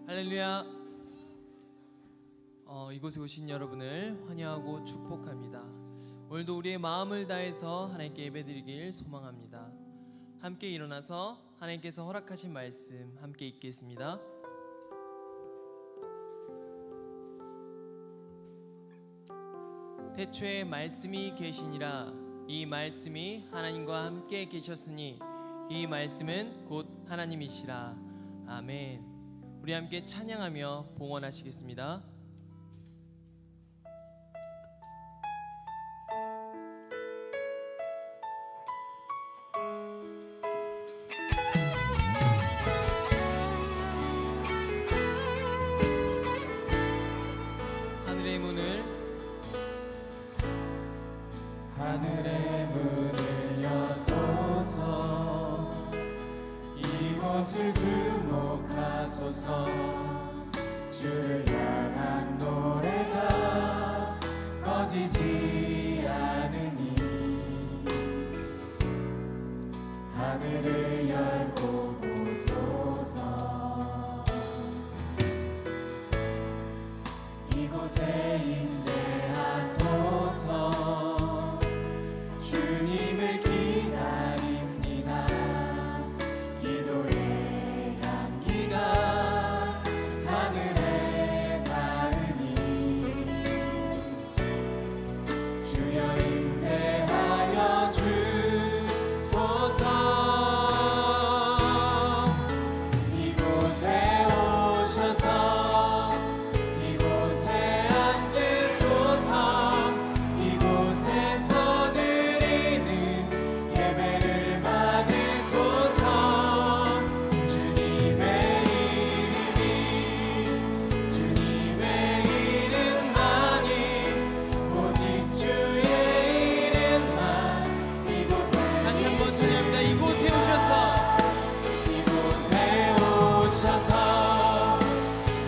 할렐루야. 이곳에 오신 여러분을 환영하고 축복합니다. 오늘도 우리의 마음을 다해서 하나님께 예배드리길 소망합니다. 함께 일어나서 하나님께서 허락하신 말씀 함께 읽겠습니다. 태초에 말씀이 계시니라. 이 말씀이 하나님과 함께 계셨으니 이 말씀은 곧 하나님이시라. 아멘. 우리 함께 찬양하며 봉헌하시겠습니다. 하늘의 문을 여소서. 이곳을 주목하소서. 주를 향한 노래가 꺼지지 않으니 하늘을 열고 보소서. 이곳에 임재하소서. 주님을 기다립니다. 기도의 향기가 하늘에 닿으니 주여 임재하여 주소서. 이곳에 오셔서 이곳에 앉으소서. 이곳에서 드리는 예배를 받으소서. 주님의 이름만이 오직 주의 이름만. 이곳에 다시 한번 찬양합니다. 이곳에 오셔서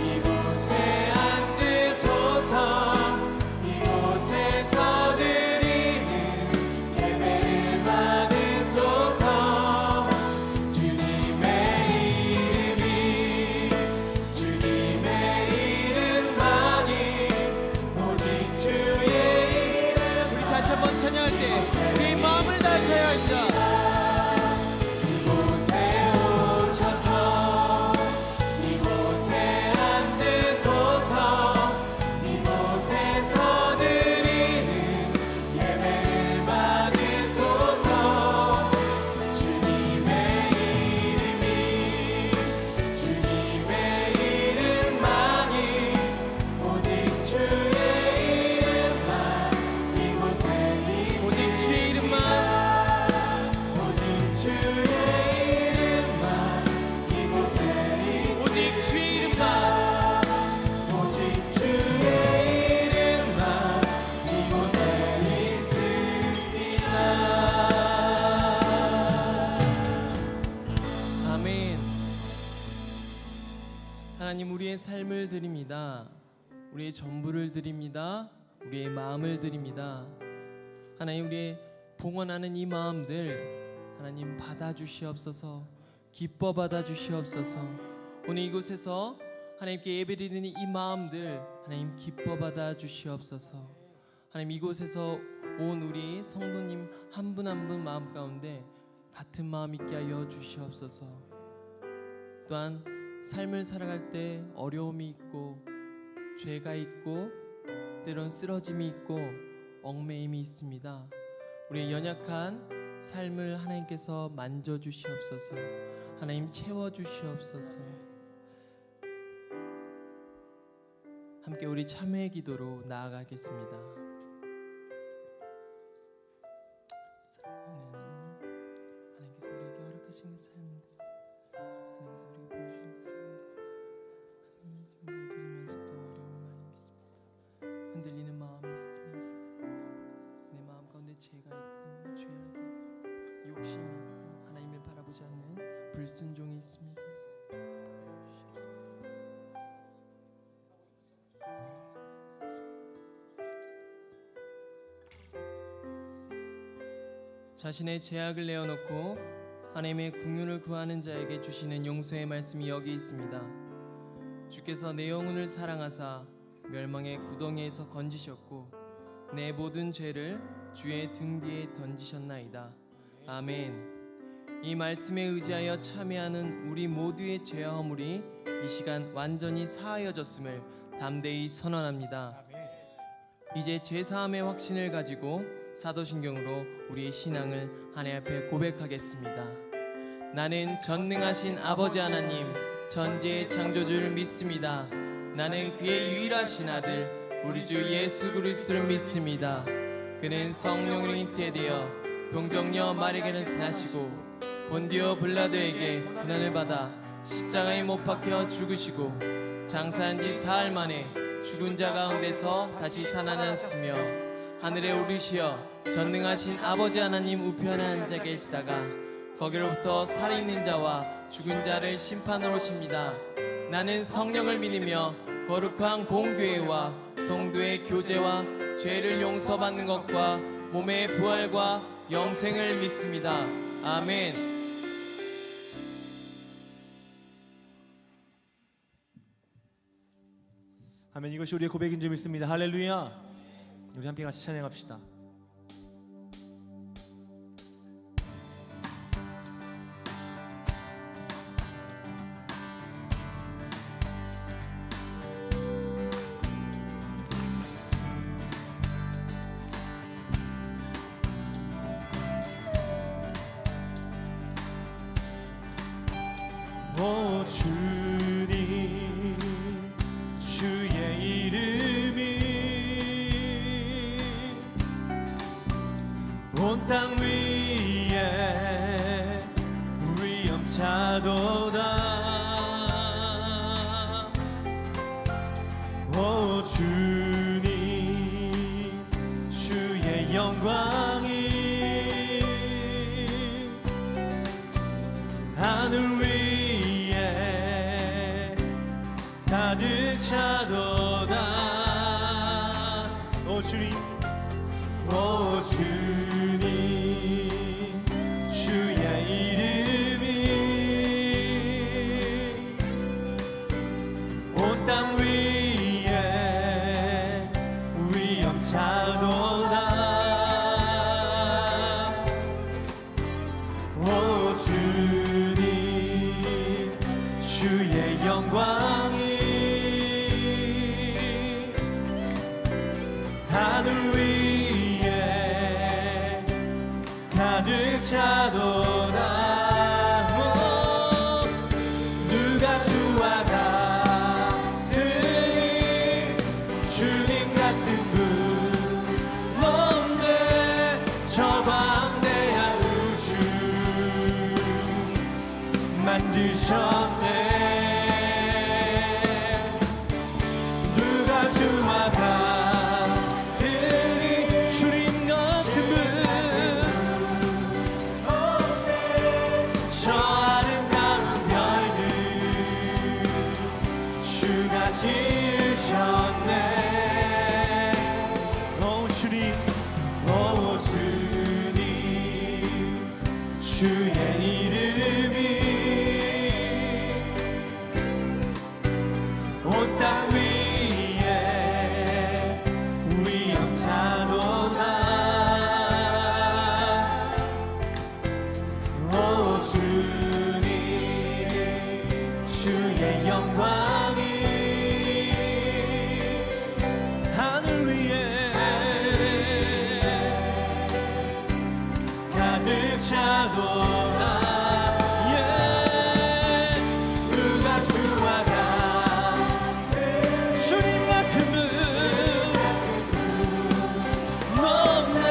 이곳에 앉으소서. 이곳에서 드리는 예배를 받으소서. 주님의 이름만이 오직 주의 이름. 우리 다시 한번 찬양할 때 우리의 마음을 다하셔야 합니다. 이곳에 오셔서 이곳에 앉으소서. 이곳에서 드리는 예배를 받으소서. 주님의 이름만이 오직 주의 이름만. 이곳에 오직 주의 이름만. 오직 주의 이름만. 이곳에 오직 주의 이름만. 오직 주의 이름만. 이곳에 있습니다. 아멘. 하나님, 우리의 삶을 드립니다. 우리의 전부를 드립니다. 우리의 마음을 드립니다. 하나님, 우리의 봉헌하는 이 마음들 하나님 받아주시옵소서. 기뻐 받아주시옵소서. 오늘 이곳에서 하나님께 예배드리는 이 마음들 하나님 기뻐 받아주시옵소서. 하나님, 이곳에서 온 우리 성도님 한 분 한 분 마음 가운데 같은 마음 있게 하여 주시옵소서. 또한 삶을 살아갈 때 어려움이 있고 죄가 있고 때론 쓰러짐이 있고 얽매임이 있습니다. 우리의 연약한 삶을 하나님께서 만져주시옵소서. 하나님 채워주시옵소서. 함께 우리 참회의 기도로 나아가겠습니다. 하나님께서 우리에게 허락하신 그 삶들, 하나님께서 우리에게 보여주신 그 삶들, 하나님 들으면서도 어려운 마음이 있습니다. 흔들리는 마음이 있습니다. 내 마음 가운데 죄가 있고 죄악이 욕심이 있고 하나님을 바라보지 않는 불순종이 있습니다. 자신의 죄악을 내어놓고 하나님의 긍휼을 구하는 자에게 주시는 용서의 말씀이 여기 있습니다. 주께서 내 영혼을 사랑하사 멸망의 구덩이에서 건지셨고 내 모든 죄를 주의 등 뒤에 던지셨나이다. 아멘. 이 말씀에 의지하여 참여하는 우리 모두의 죄와 허물이 이 시간 완전히 사하여졌음을 담대히 선언합니다. 이제 죄사함의 확신을 가지고 사도신경으로 우리의 신앙을 하나님 앞에 고백하겠습니다. 나는 전능하신 아버지 하나님 전지의 창조주를 믿습니다. 나는 그의 유일하신 아들 우리 주 예수 그리스도를 믿습니다. 그는 성령으로 잉태되어 동정녀 마리아에게서 나시고 본디오 빌라도에게 고난을 받아 십자가에 못 박혀 죽으시고 장사한 지 사흘 만에 죽은 자 가운데서 다시 살아나셨으며 하늘에 오르시어 전능하신 아버지 하나님 우편에 앉아 계시다가 거기로부터 살아있는 자와 죽은 자를 심판하러 오십니다. 나는 성령을 믿으며 거룩한 공교회와 성도의 교제와 죄를 용서받는 것과 몸의 부활과 영생을 믿습니다. 아멘. 아멘. 이것이 우리의 고백인 줄 믿습니다. 할렐루야. 우리 함께 같이 찬양합시다. 오 주님 주의 이름이 온 땅 위에 위엄차도다. 오 주님 주의 영광이 하늘 위에 가득 차도다. 오 주님 오 주님 주의 이름이 온 땅 위에 위엄차도다. 오 주님 주의 영광이 하늘 위에 가득 차도다. 누가 주와 같으니 주님 같은 분 없네. 저 광대한 우주 만드셨네. 누가 주와 같으니 주님 같은 분 저 아름다운 별들 주가 지으셨네. 오 주님 오 주님 주의 이름이 온 땅 위에 위엄차도다. 오 주님 주의 영광이 하늘 위에 가득 차도다. 누가 주와 같은 주님 같은 분 없네.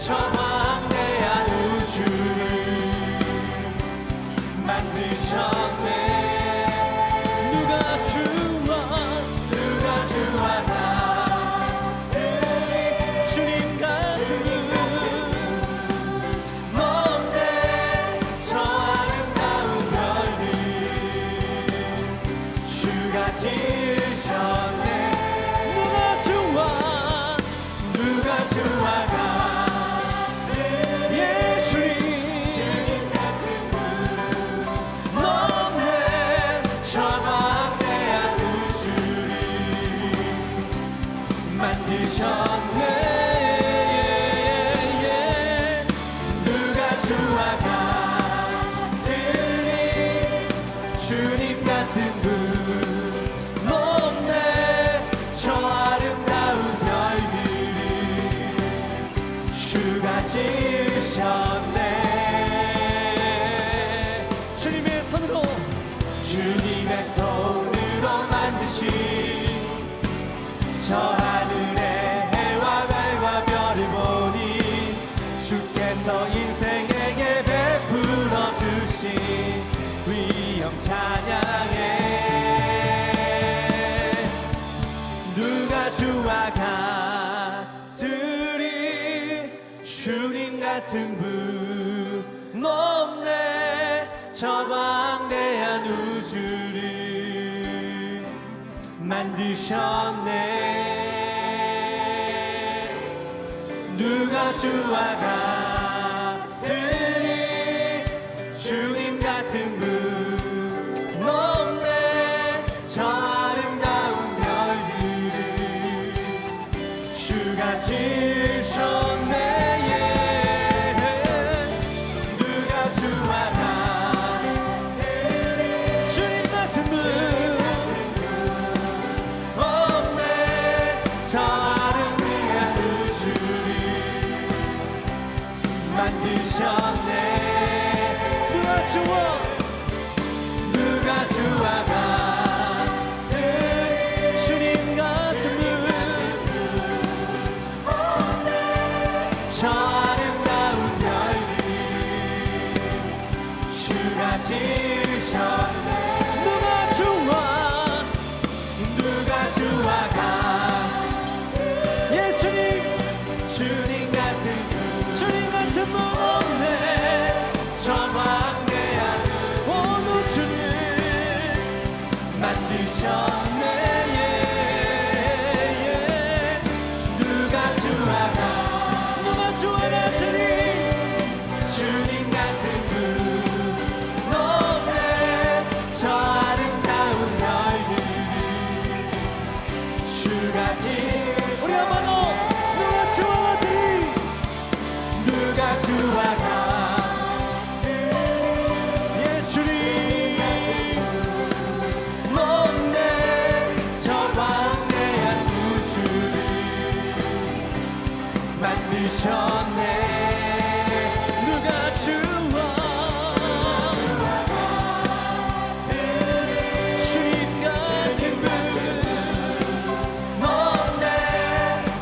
저 광대한 우주를 만드셨네. 누가 주와 같으니 주님 같은 분 없네. 저 아름다운 별들 주가 지으셨네. 누가 주와 같으니 예수님 없네. 저 광대한 손으로 만드신 저 하늘의 해와 달과 별을 보니 주께서 인생에게 베풀어 주신 위엄 찬양해. 누가 주와 같으리 주님 같은 분 없네. 저 방대한 우주를 만드셨네. 누가 주와 같으리 주님 같은 분 없네. 저 아름다운 별들을 주가 지으셨네. 누가 주와 같으리 주님 같은 분 없네. 저 아름다운 우주를 만드셨네. 누가 주와 같으리 주님 같은 분 없네. 저 아름다운 별들 주가 지으셨네. 누가 주와 예수님 주님 같은 분 없네. 저 방대한 온 우주를 만드셨네. 누가 주와 같으리 주님 같은 분 없네. 저 아름다운 별들 주가 우리 한번더 누가 주와 같으리 예수님 없네. 저 광대한 우주를 만드셨네. 누가 주와 주님 같은 분 없네.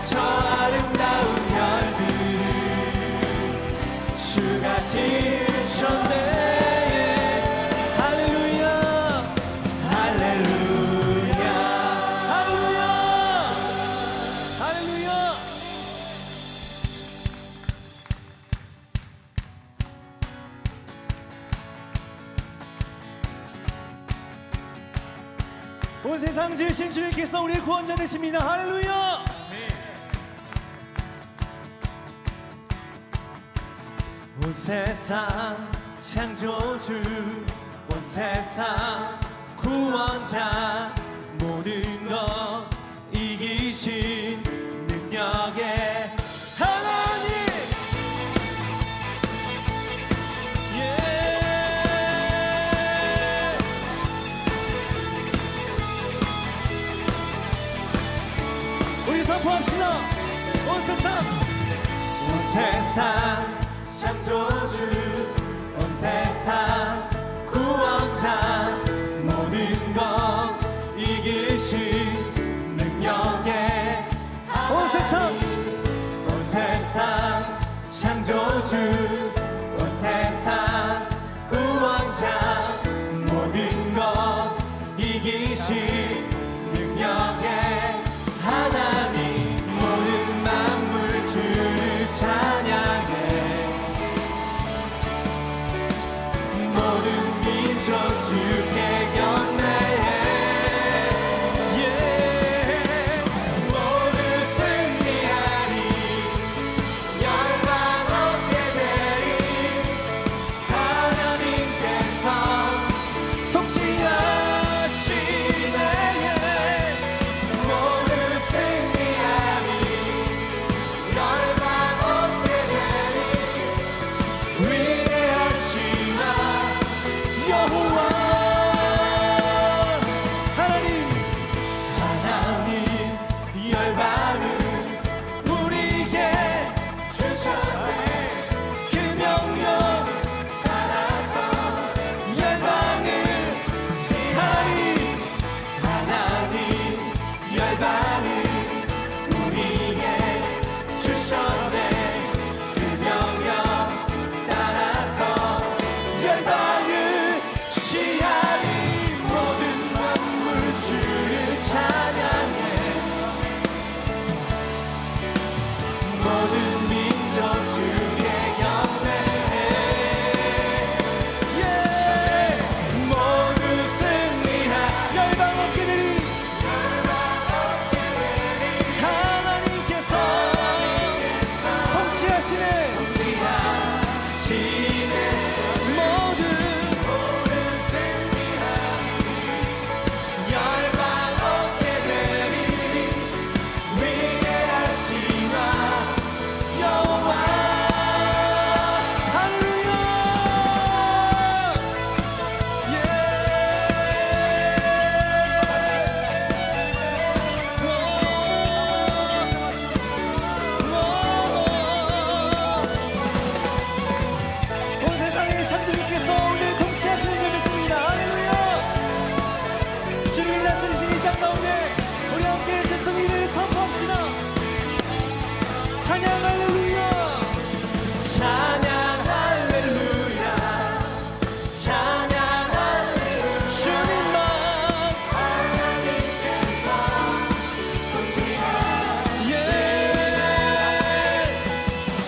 저 아름다운 별들 주가 지으셨네. 할렐루야 할렐루야 할렐루야 할렐루야. 온 세상 지으신 주님께서 우리의 구원자 되십니다. 할렐루야. 온 세상 창조주 온 세상 구원자 모든 것 이기신 능력의 하나님. 우리 선포합시다. 온 세상 창조주 온 세상 구원자 모든 것 이기신 능력의 온 세상 창조주 온 세상 구원자 모든 것 이기신 능력의 하나님. 모든 만물 주를 찬양해. 모든 민족 주께 경배해. 모두 승리하리. 열방 얻게 되리. 주님이 다스리신 이 땅 가운데 우리 함께 그 승리를 선포합시다. 찬양 할렐루야. 찬양 할렐루야. 찬양 할렐루야. 주님만 하나님께서 예.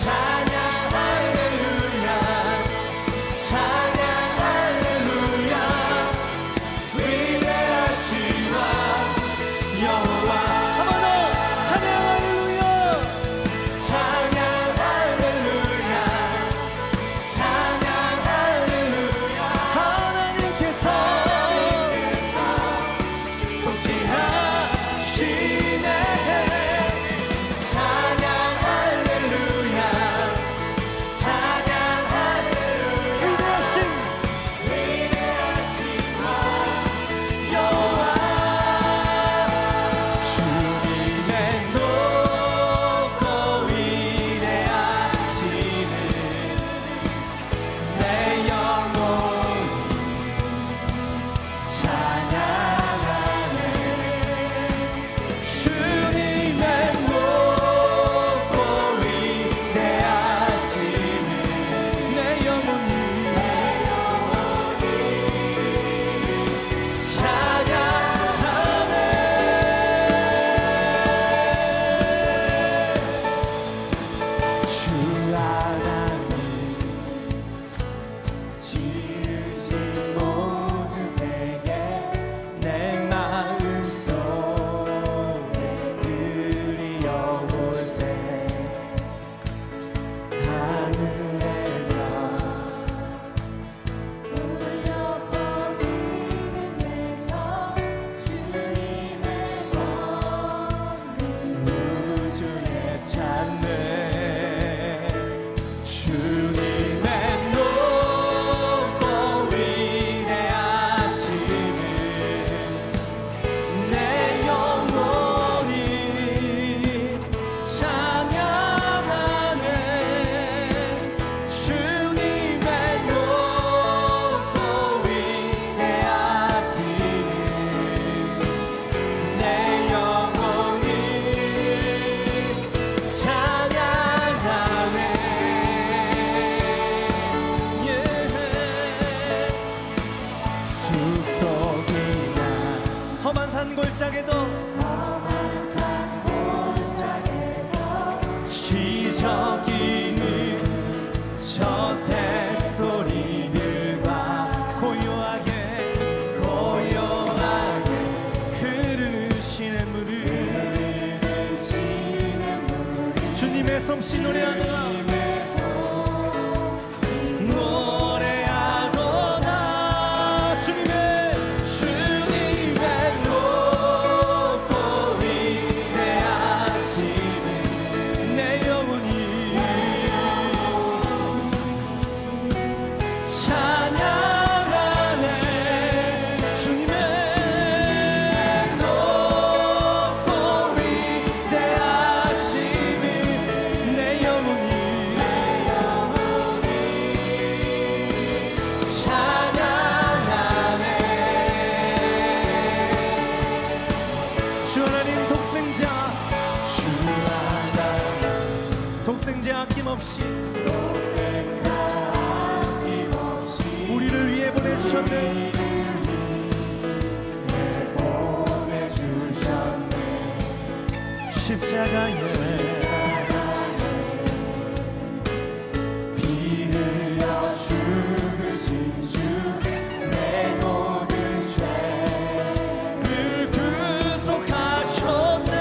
찬양 할렐루야. 찬양 할렐루야. 위대하신 왕 여호와. 한 번 더 찬양 할렐루야. 찬양 할렐루야. 찬양 할렐루야. 하나님께서 통치하시네. 찬양 할렐루야. 찬양 할렐루야. 위대하신 왕 여호와. 주님의 높고 위대하심을 내 영혼 찬양하네. 주님의 높고 위대하심을 내 영혼이 찬양하네. 주 하나님 지으신 모든 세계 내 마음속에 그리워올 때 하늘의 별 울려 퍼지는 데서 주님의 우주에 찾네. 주님의 높고 위대하심을 내 영혼이 찬양하네. 주님의 높고 위대하심을 내 영혼이 찬양하네. 예. 숲속이나 험한 산 골짜기도 시적이는 저 새소리들과 고요하게 흐르는 시냇물을 주님의 솜씨 노래하노라. 노래하노라. 주님의 높고 위대하심을 내 영혼이 찬양하네. 주님의 높고 위대하심을 내 영혼이 찬양하네. 주 하나님 독생자, 주 하나님 독생자 아낌없이 우리를 위해 보내주셨네. 십자가에 피 흘려 죽으신 주 내 모든 죄를 구속하셨네.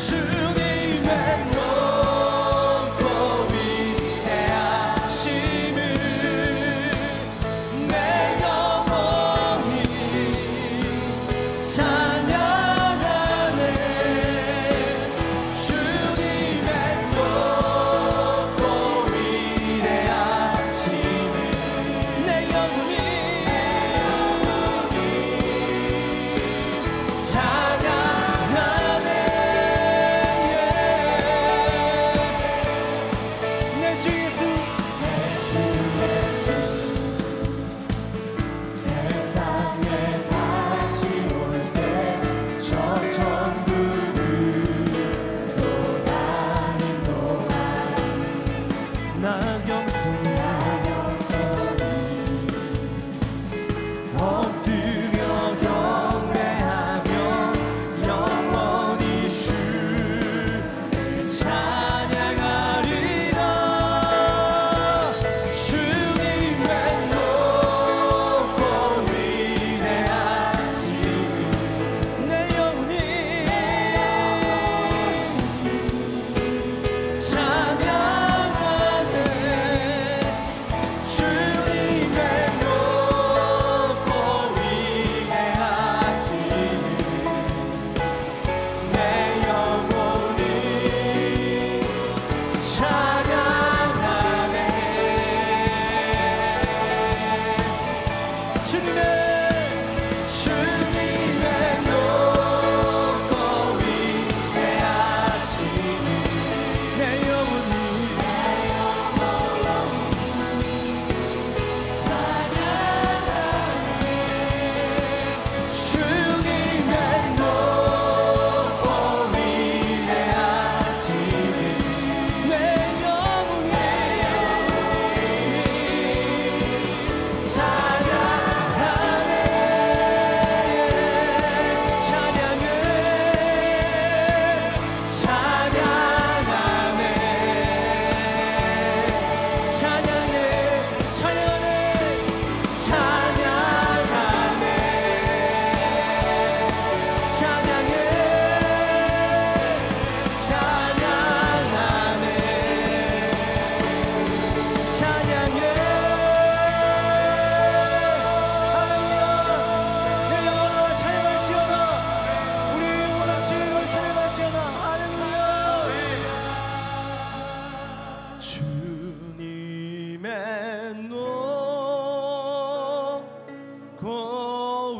주님의 높고 위대하심을 내 영혼이 찬양하네.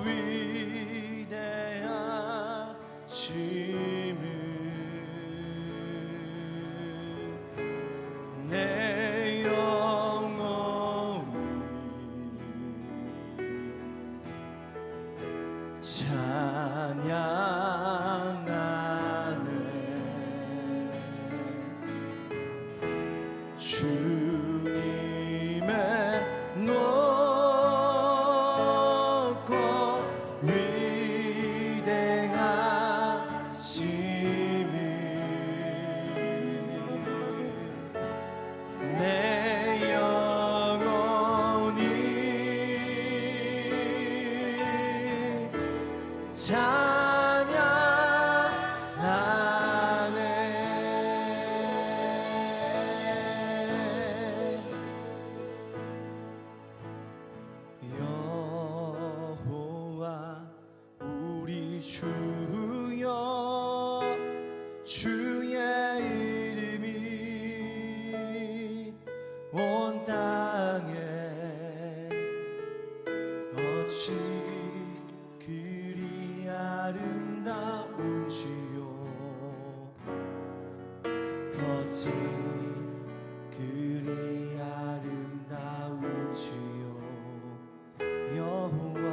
위대하심을 내 영혼이 찬양하네. 주님의 높고 위대하심을 내 영혼이 찬양하네. 여호와 우리 주여, 주의 이름이 온 땅에 어찌 그리 아름다운지요. 어찌 그리 아름다운지요. 여호와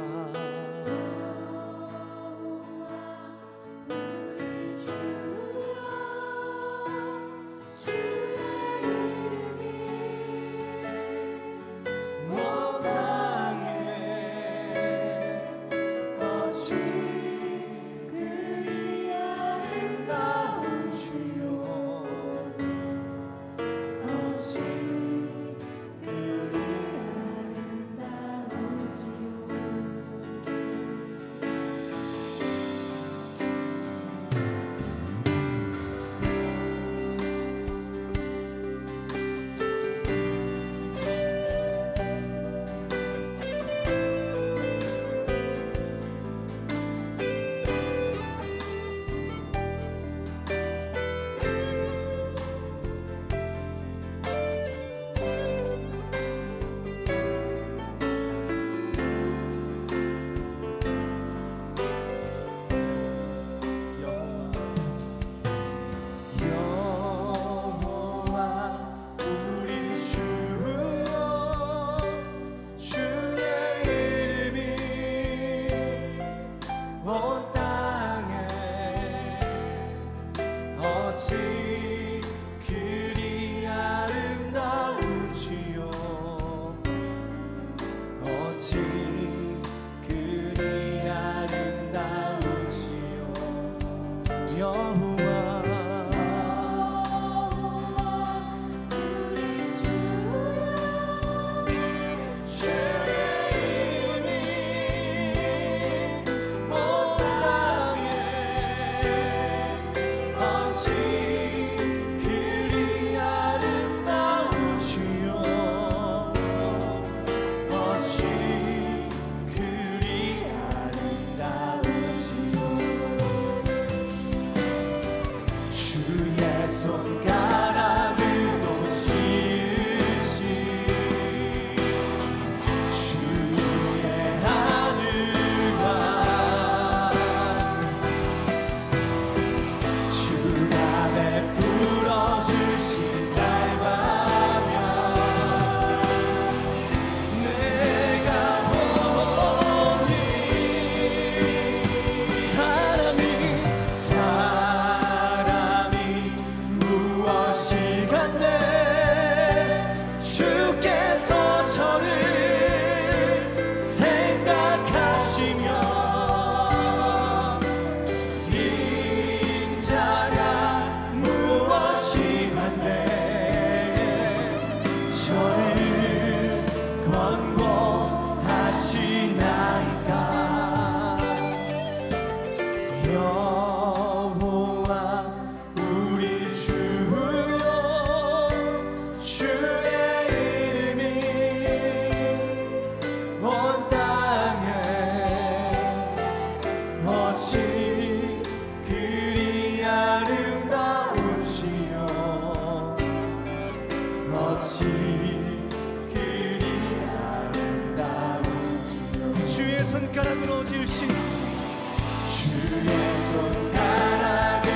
손가락으로 지으신 주의 손가락으로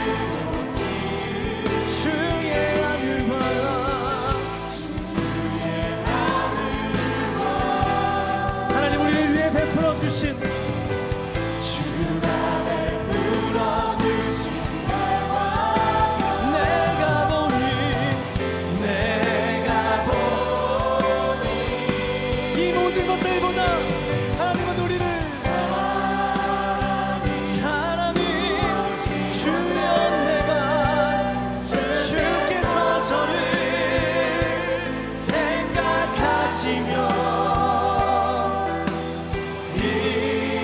지은 주의 하늘과 하나님 우리를 위해 베풀어 주신 주가 베풀어 주신 이 모든 것들보다 하나님은 우리를 사람이 주여 내가 주께서 저를 생각하시며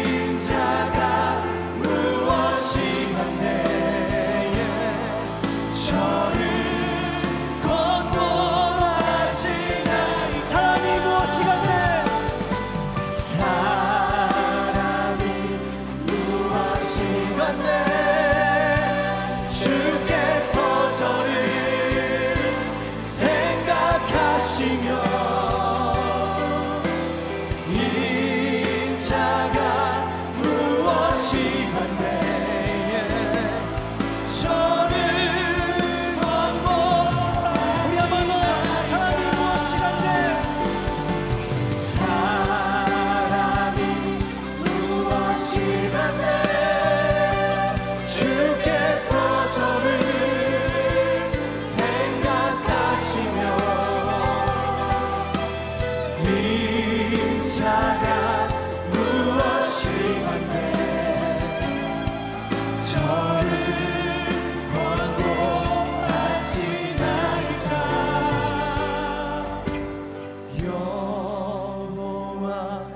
인자가 무엇이 간대에 저를 사람이 무엇이 간대 주께서 저를 생각하시며 인자가 무엇이 간대에 저를 우리 한번 더 사람이 무엇이 간대 사람이 무엇이 간대 주께서 저를 생각하시며 인자가 무엇이 간대 저를 권고하시나이까 여호와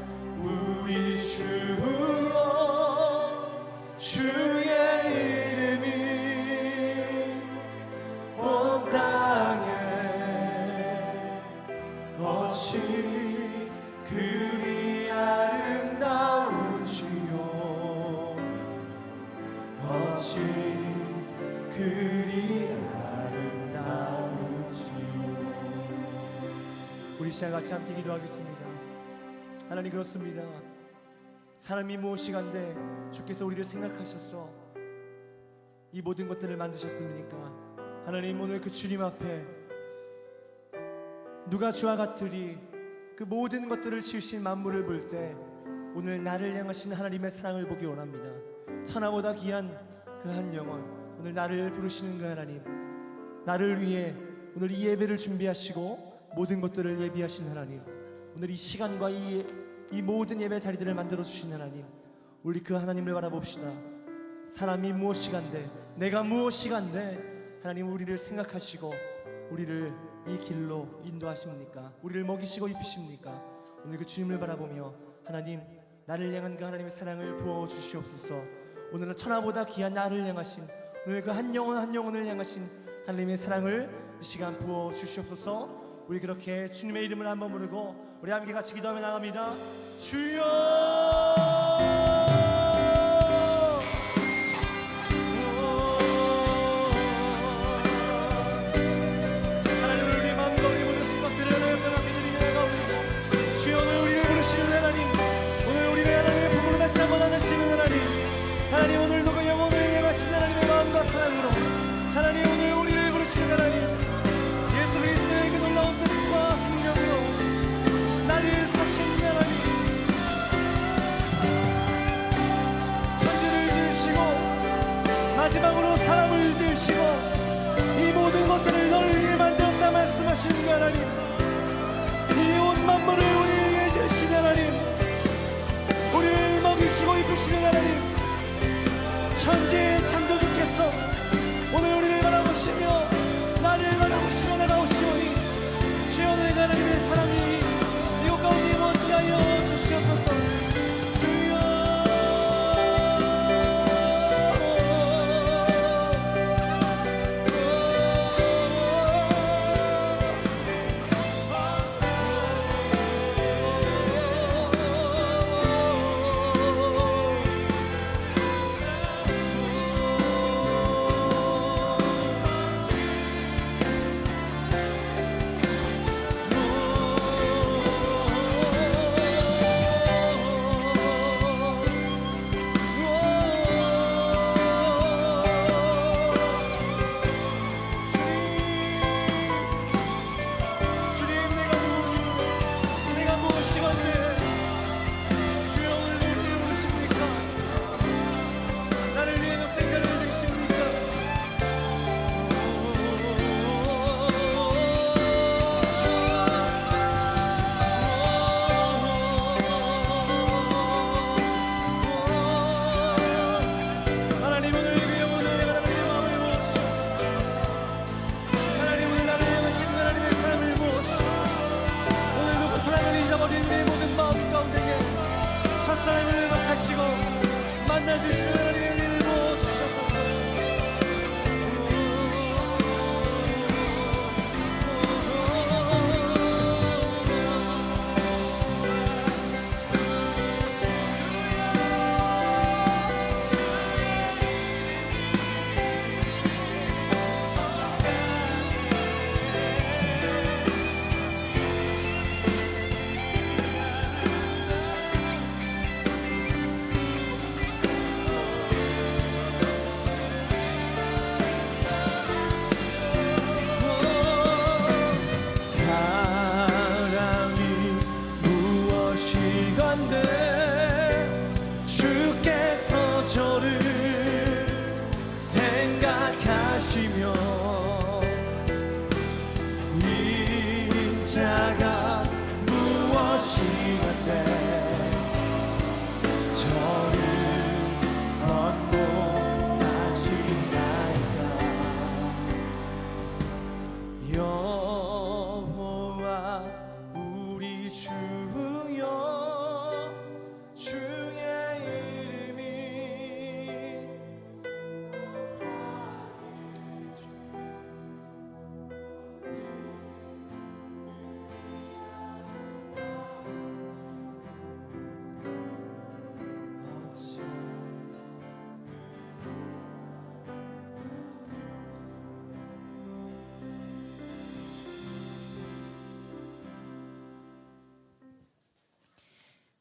우리 주여 주의 이름이 온 땅에 어찌 그리 아름다운지요 어찌 그리 아름다운지요. 우리 시간 같이 함께 기도하겠습니다. 하나님 그렇습니다. 사람이 무엇이 간데 주께서 우리를 생각하셔서 이 모든 것들을 만드셨습니까? 하나님 오늘 그 주님 앞에 누가 주와 같으리 그 모든 것들을 지으신 만물을 볼 때 오늘 나를 향하신 하나님의 사랑을 보기 원합니다. 천하보다 귀한 그 한 영혼 오늘 나를 부르시는 그 하나님 나를 위해 오늘 이 예배를 준비하시고 모든 것들을 예비하신 하나님 오늘 이 시간과 이 모든 예배 자리들을 만들어 주신 하나님 우리 그 하나님을 바라봅시다. 사람이 무엇이 간데 내가 무엇이 간데 하나님 우리를 생각하시고 우리를 이 길로 인도하십니까? 우리를 먹이시고 입히십니까? 오늘 그 주님을 바라보며 하나님 나를 향한 그 하나님의 사랑을 부어 주시옵소서. 오늘은 천하보다 귀한 나를 향하신 오늘 그 한 영혼 한 영혼을 향하신 하나님의 사랑을 이 시간 부어 주시옵소서. 우리 그렇게 주님의 이름을 한번 부르고 우리 함께 같이 기도하며 나갑니다. 주여 하나님 오늘도 그 영혼을 향하신 하나님의 마음과 사랑으로 하나님 오늘 우리를 부르시는 하나님 예수 그리스도의 그 놀라운 뜻과 생명으로 나를 사신 하나님 천지를 지으시고 마지막으로 사람을 지으시고 이 모든 것들을 너를 위해 만들었다 말씀하시는 그 하나님 이 온 만물을 우리를 위해 지으신 하나님 우리를 먹이시고 입히시는 하나님 천지의 창조주께서 오늘 우리를 바라보시며 나를 바라보시며 나가오시오니 주여 내가 하나님의 사랑이 이곳 가운데 임하게 하여 주시옵소서. 주여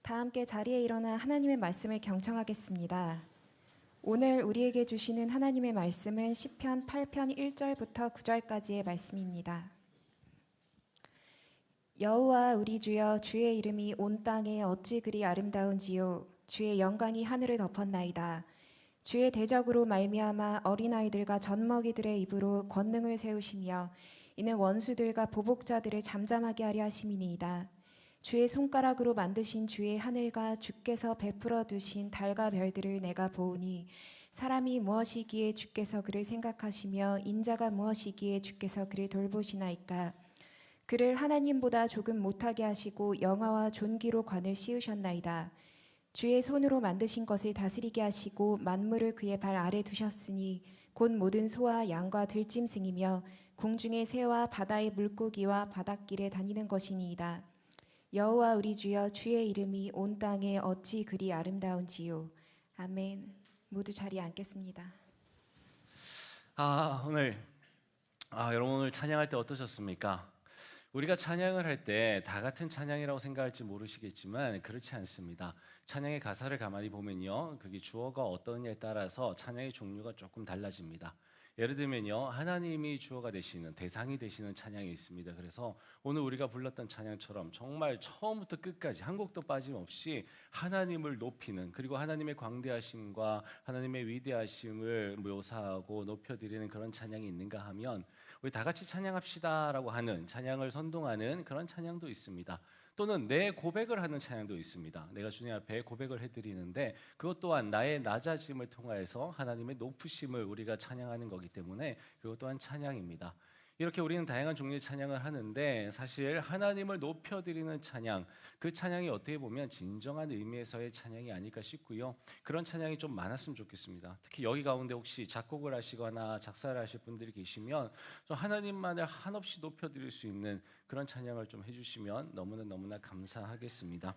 다 함께 자리에 일어나 하나님의 말씀을 경청하겠습니다. 오늘 우리에게 주시는 하나님의 말씀은 시편 8편 1절부터 9절까지의 말씀입니다. 여호와 우리 주여, 주의 이름이 온 땅에 어찌 그리 아름다운지요. 주의 영광이 하늘을 덮었나이다. 주의 대적으로 말미암아 어린아이들과 젖먹이들의 입으로 권능을 세우시며 이는 원수들과 보복자들을 잠잠하게 하려 하심이니이다. 주의 손가락으로 만드신 주의 하늘과 주께서 베풀어 두신 달과 별들을 내가 보오니 사람이 무엇이기에 주께서 그를 생각하시며 인자가 무엇이기에 주께서 그를 돌보시나이까. 그를 하나님보다 조금 못하게 하시고 영화와 존귀로 관을 씌우셨나이다. 주의 손으로 만드신 것을 다스리게 하시고 만물을 그의 발 아래 두셨으니 곧 모든 소와 양과 들짐승이며 공중의 새와 바다의 물고기와 바닷길에 다니는 것이니이다. 여호와 우리 주여, 주의 이름이 온 땅에 어찌 그리 아름다운지요. 아멘. 모두 자리에 앉겠습니다. 여러분 오늘 찬양할 때 어떠셨습니까? 우리가 찬양을 할 때 다 같은 찬양이라고 생각할지 모르시겠지만 그렇지 않습니다. 찬양의 가사를 가만히 보면요, 그게 주어가 어떠냐에 따라서 찬양의 종류가 조금 달라집니다. 예를 들면요, 하나님이 주어가 되시는, 대상이 되시는 찬양이 있습니다. 그래서 오늘 우리가 불렀던 찬양처럼 정말 처음부터 끝까지 한 곡도 빠짐없이 하나님을 높이는, 그리고 하나님의 광대하심과 하나님의 위대하심을 묘사하고 높여드리는 그런 찬양이 있는가 하면 우리 다 같이 찬양합시다라고 하는, 찬양을 선동하는 그런 찬양도 있습니다. 또는 내 고백을 하는 찬양도 있습니다. 내가 주님 앞에 고백을 해드리는데 그것 또한 나의 낮아짐을 통하여서 하나님의 높으심을 우리가 찬양하는 거기 때문에 그것 또한 찬양입니다. 이렇게 우리는 다양한 종류의 찬양을 하는데 사실 하나님을 높여드리는 찬양, 그 찬양이 어떻게 보면 진정한 의미에서의 찬양이 아닐까 싶고요. 그런 찬양이 좀 많았으면 좋겠습니다. 특히 여기 가운데 혹시 작곡을 하시거나 작사를 하실 분들이 계시면 좀 하나님만을 한없이 높여드릴 수 있는 그런 찬양을 좀 해주시면 너무나 감사하겠습니다.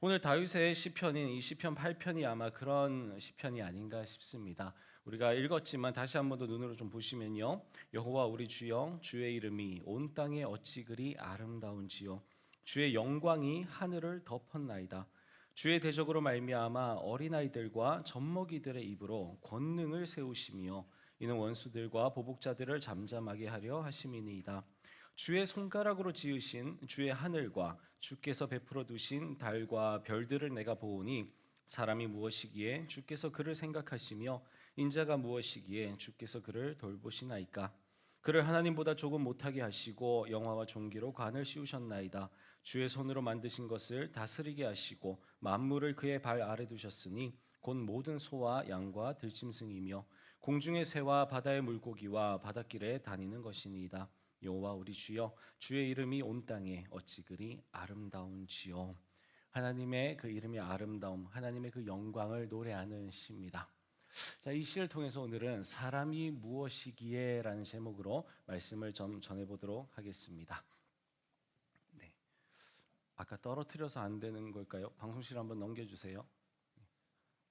오늘 다윗의 시편인 이 시편 8편이 아마 그런 시편이 아닌가 싶습니다. 우리가 읽었지만 다시 한 번 더 눈으로 좀 보시면요, 여호와 우리 주여, 주의 이름이 온 땅에 어찌 그리 아름다운지요. 주의 영광이 하늘을 덮었나이다. 주의 대적으로 말미암아 어린아이들과 젖먹이들의 입으로 권능을 세우시며 이는 원수들과 보복자들을 잠잠하게 하려 하심이니이다. 주의 손가락으로 지으신 주의 하늘과 주께서 베풀어 두신 달과 별들을 내가 보오니 사람이 무엇이기에 주께서 그를 생각하시며 인자가 무엇이기에 주께서 그를 돌보시나이까. 그를 하나님보다 조금 못하게 하시고 영화와 존귀로 관을 씌우셨나이다. 주의 손으로 만드신 것을 다스리게 하시고 만물을 그의 발 아래 두셨으니 곧 모든 소와 양과 들짐승이며 공중의 새와 바다의 물고기와 바닷길에 다니는 것이니이다. 여호와 우리 주여, 주의 이름이 온 땅에 어찌 그리 아름다운지요. 하나님의 그 이름의 아름다움, 하나님의 그 영광을 노래하는 시입니다. 자, 이 시를 통해서 오늘은 사람이 무엇이기에 라는 제목으로 말씀을 좀 전해보도록 하겠습니다. 네. 아까 떨어뜨려서 안 되는 걸까요? 방송실 한번 넘겨주세요.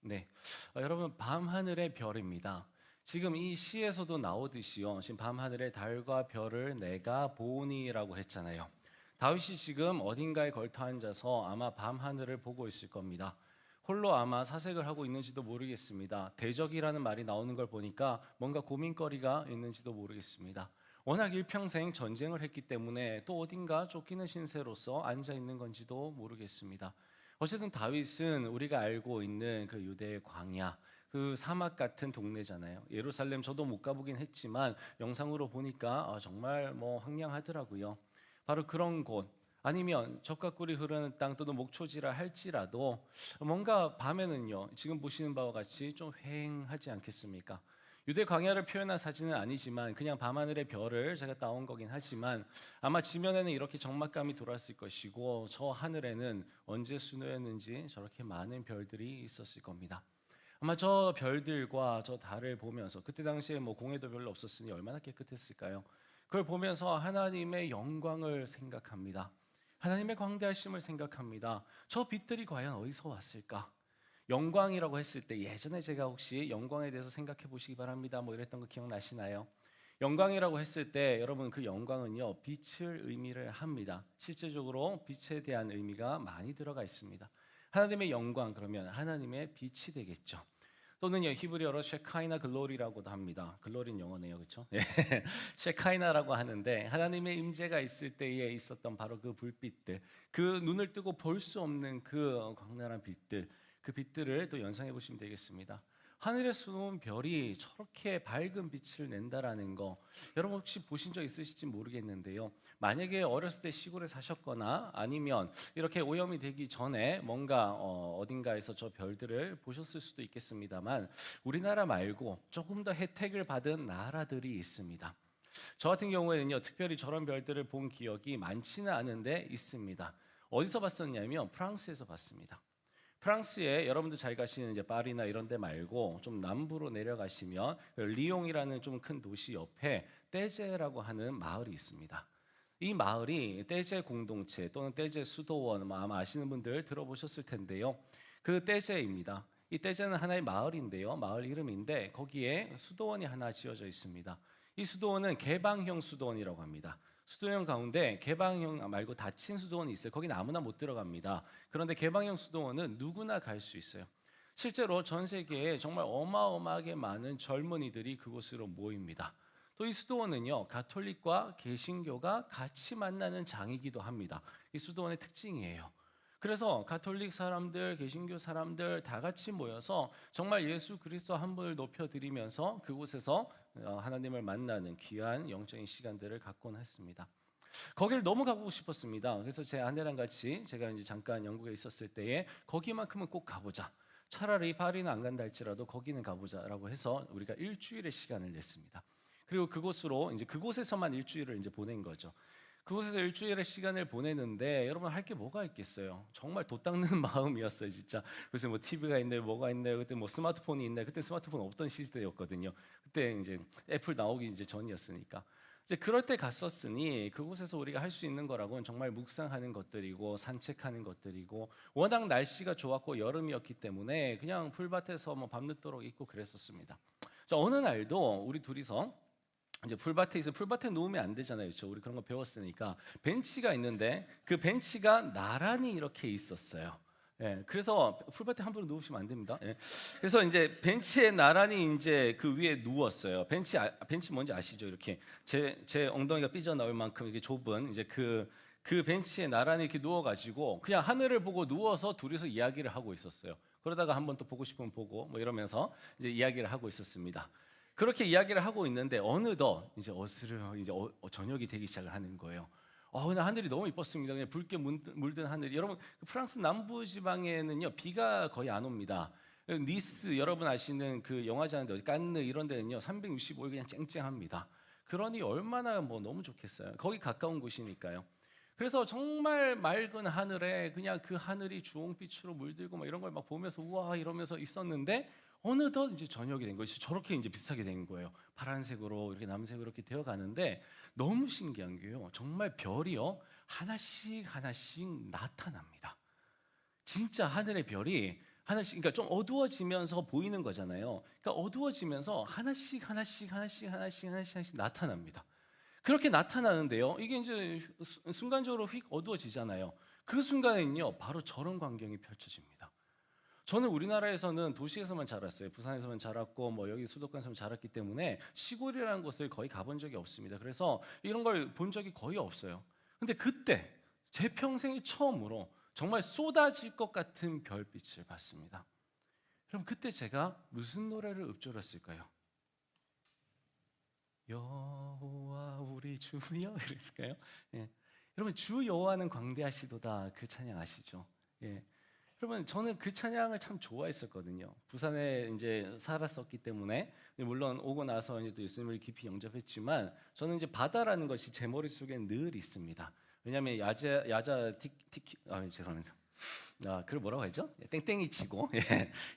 네. 여러분, 밤하늘의 별입니다. 지금 이 시에서도 나오듯이요, 지금 밤하늘의 달과 별을 내가 보니라고 했잖아요. 다윗이 지금 어딘가에 걸터 앉아서 아마 밤하늘을 보고 있을 겁니다. 홀로 아마 사색을 하고 있는지도 모르겠습니다. 대적이라는 말이 나오는 걸 보니까 뭔가 고민거리가 있는지도 모르겠습니다. 워낙 일평생 전쟁을 했기 때문에 또 어딘가 쫓기는 신세로서 앉아 있는 건지도 모르겠습니다. 어쨌든 다윗은 우리가 알고 있는 그 유대의 광야, 그 사막 같은 동네잖아요. 예루살렘 저도 못 가보긴 했지만 영상으로 보니까 정말 황량하더라고요. 바로 그런 곳, 아니면 젖과 꿀이 흐르는 땅 또는 목초지라 할지라도 뭔가 밤에는요, 지금 보시는 바와 같이 좀 휑하지 않겠습니까? 유대 광야를 표현한 사진은 아니지만 그냥 밤하늘의 별을 제가 따온 거긴 하지만 아마 지면에는 이렇게 적막감이 돌았을 것이고 저 하늘에는 언제 수놓였는지 저렇게 많은 별들이 있었을 겁니다. 아마 저 별들과 저 달을 보면서, 그때 당시에 공해도 별로 없었으니 얼마나 깨끗했을까요? 그걸 보면서 하나님의 영광을 생각합니다. 하나님의 광대하심을 생각합니다. 저 빛들이 과연 어디서 왔을까? 영광이라고 했을 때 예전에 제가 혹시 영광에 대해서 생각해 보시기 바랍니다. 이랬던 거 기억나시나요? 영광이라고 했을 때 여러분, 그 영광은요, 빛을 의미를 합니다. 실제적으로 빛에 대한 의미가 많이 들어가 있습니다. 하나님의 영광 그러면 하나님의 빛이 되겠죠. 또는 히브리어로 셰카이나 글로리라고도 합니다. 글로리는 영어네요, 그렇죠? 셰카이나라고 하는데 하나님의 임재가 있을 때에 있었던 바로 그 불빛들, 그 눈을 뜨고 볼 수 없는 그 광활한 빛들, 그 빛들을 또 연상해 보시면 되겠습니다. 하늘에 쏘는 별이 저렇게 밝은 빛을 낸다라는 거, 여러분 혹시 보신 적 있으실지 모르겠는데요. 만약에 어렸을 때 시골에 사셨거나 아니면 이렇게 오염이 되기 전에 뭔가 어딘가에서 저 별들을 보셨을 수도 있겠습니다만, 우리나라 말고 조금 더 혜택을 받은 나라들이 있습니다. 저 같은 경우에는요, 특별히 저런 별들을 본 기억이 많지는 않은데 있습니다. 어디서 봤었냐면 프랑스에서 봤습니다. 프랑스에 여러분들 잘 가시는 이제 파리나 이런 데 말고 좀 남부로 내려가시면 리옹이라는 좀 큰 도시 옆에 떼제라고 하는 마을이 있습니다. 이 마을이 떼제 공동체 또는 떼제 수도원, 아마 아시는 분들 들어보셨을 텐데요. 그 떼제입니다. 이 떼제는 하나의 마을인데요. 마을 이름인데 거기에 수도원이 하나 지어져 있습니다. 이 수도원은 개방형 수도원이라고 합니다. 수도원 가운데 개방형 말고 닫힌 수도원이 있어요. 거기는 아무나 못 들어갑니다. 그런데 개방형 수도원은 누구나 갈 수 있어요. 실제로 전 세계에 정말 어마어마하게 많은 젊은이들이 그곳으로 모입니다. 또 이 수도원은요, 가톨릭과 개신교가 같이 만나는 장이기도 합니다. 이 수도원의 특징이에요. 그래서 가톨릭 사람들, 개신교 사람들 다 같이 모여서 정말 예수 그리스도 한 분을 높여드리면서 그곳에서 하나님을 만나는 귀한 영적인 시간들을 갖곤 했습니다. 거기를 너무 가보고 싶었습니다. 그래서 제 아내랑 같이 제가 이제 잠깐 영국에 있었을 때에 거기만큼은 꼭 가보자. 차라리 파리는 안 간다 할지라도 거기는 가보자라고 해서 우리가 일주일의 시간을 냈습니다. 그리고 그곳으로 이제 그곳에서만 일주일을 이제 보낸 거죠. 그곳에서 일주일의 시간을 보내는데 여러분 할 게 뭐가 있겠어요? 정말 돛닦는 마음이었어요, 진짜. 그래서 뭐 TV가 있나요, 뭐가 있나요? 그때 뭐 스마트폰이 있나요? 그때 스마트폰 없던 시대였거든요. 그때 이제 애플 나오기 이제 전이었으니까. 이제 그럴 때 갔었으니 그곳에서 우리가 할 수 있는 거라고는 정말 묵상하는 것들이고 산책하는 것들이고, 워낙 날씨가 좋았고 여름이었기 때문에 그냥 풀밭에서 뭐 밤늦도록 있고 그랬었습니다. 자, 어느 날도 우리 둘이서 이제 풀밭에 누우면 안 되잖아요, 그렇죠? 우리 그런 거 배웠으니까 벤치가 있는데 그 벤치가 나란히 이렇게 있었어요. 예, 그래서 풀밭에 함부로 누우시면 안 됩니다. 예. 그래서 이제 벤치에 나란히 이제 그 위에 누웠어요. 벤치 뭔지 아시죠? 이렇게 제 엉덩이가 삐져나올 만큼 이게 좁은 이제 그 벤치에 나란히 이렇게 누워가지고 그냥 하늘을 보고 누워서 둘이서 이야기를 하고 있었어요. 그러다가 한번 또 보고 싶으면 보고 뭐 이러면서 이제 이야기를 하고 있었습니다. 그렇게 이야기를 하고 있는데 어느덧 이제 저녁이 되기 시작을 하는 거예요. 그냥 하늘이 너무 이뻤습니다. 그냥 붉게 물든 하늘이. 여러분, 프랑스 남부 지방에는요 비가 거의 안 옵니다. 니스, 여러분 아시는 그 영화제인데 깐느 이런 데는요 365일 그냥 쨍쨍합니다. 그러니 얼마나 뭐 너무 좋겠어요. 거기 가까운 곳이니까요. 그래서 정말 맑은 하늘에 그냥 그 하늘이 주홍빛으로 물들고 막 이런 걸 막 보면서 우와 이러면서 있었는데 어느덧 이제 저녁이 된 것이 저렇게 이제 비슷하게 된 거예요. 파란색으로 이렇게 남색으로 이렇게 되어 가는데 너무 신기한 게요. 정말 별이요 하나씩 나타납니다. 진짜 하늘의 별이 하나씩, 그러니까 좀 어두워지면서 보이는 거잖아요. 그러니까 어두워지면서 하나씩 나타납니다. 그렇게 나타나는데요. 이게 이제 순간적으로 휙 어두워지잖아요. 그 순간에는요, 바로 저런 광경이 펼쳐집니다. 저는 우리나라에서는 도시에서만 자랐어요. 부산에서만 자랐고 뭐 여기 수도권에서만 자랐기 때문에 시골이라는 곳을 거의 가본 적이 없습니다. 그래서 이런 걸 본 적이 거의 없어요. 근데 그때 제 평생에 처음으로 정말 쏟아질 것 같은 별빛을 봤습니다. 그럼 그때 제가 무슨 노래를 읊조렸을까요? 여호와 우리 주여 이랬을까요? 예. 여러분, 주 여호와는 광대하시도다, 그 찬양 아시죠? 예. 여러분, 저는 그 찬양을 참 좋아했었거든요. 부산에 이제 살았었기 때문에, 물론 오고 나서 이제 또 예수님을 깊이 영접했지만 저는 이제 바다라는 것이 제 머릿속에 늘 있습니다. 왜냐하면 죄송합니다. 그걸 뭐라고 하죠? 땡땡이 치고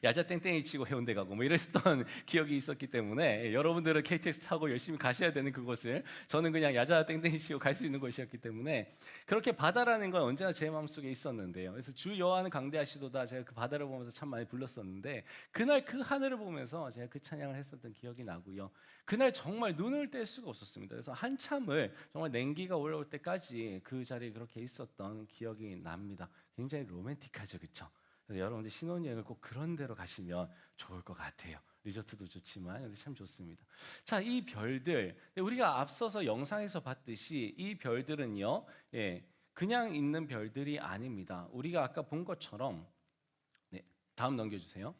야자 땡땡이 치고 해운대 가고 뭐 이랬던 기억이 있었기 때문에 여러분들은 KTX 타고 열심히 가셔야 되는 그곳을 저는 그냥 야자 땡땡이 치고 갈 수 있는 곳이었기 때문에 그렇게 바다라는 건 언제나 제 마음속에 있었는데요. 그래서 주 여호와는 강대하시도다, 제가 그 바다를 보면서 참 많이 불렀었는데 그날 그 하늘을 보면서 제가 그 찬양을 했었던 기억이 나고요. 그날 정말 눈을 뗄 수가 없었습니다. 그래서 한참을 정말 냉기가 올라올 때까지 그 자리에 그렇게 있었던 기억이 납니다. 굉장히 로맨틱하죠, 그렇죠? 그래서 여러분들 신혼여행을 꼭 그런 데로 가시면 좋을 것 같아요. 리조트도 좋지만 근데 참 좋습니다. 자, 이 별들 우리가 앞서서 영상에서 봤듯이 이 별들은요, 그냥 있는 별들이 아닙니다. 우리가 아까 본 것처럼 다음 넘겨주세요.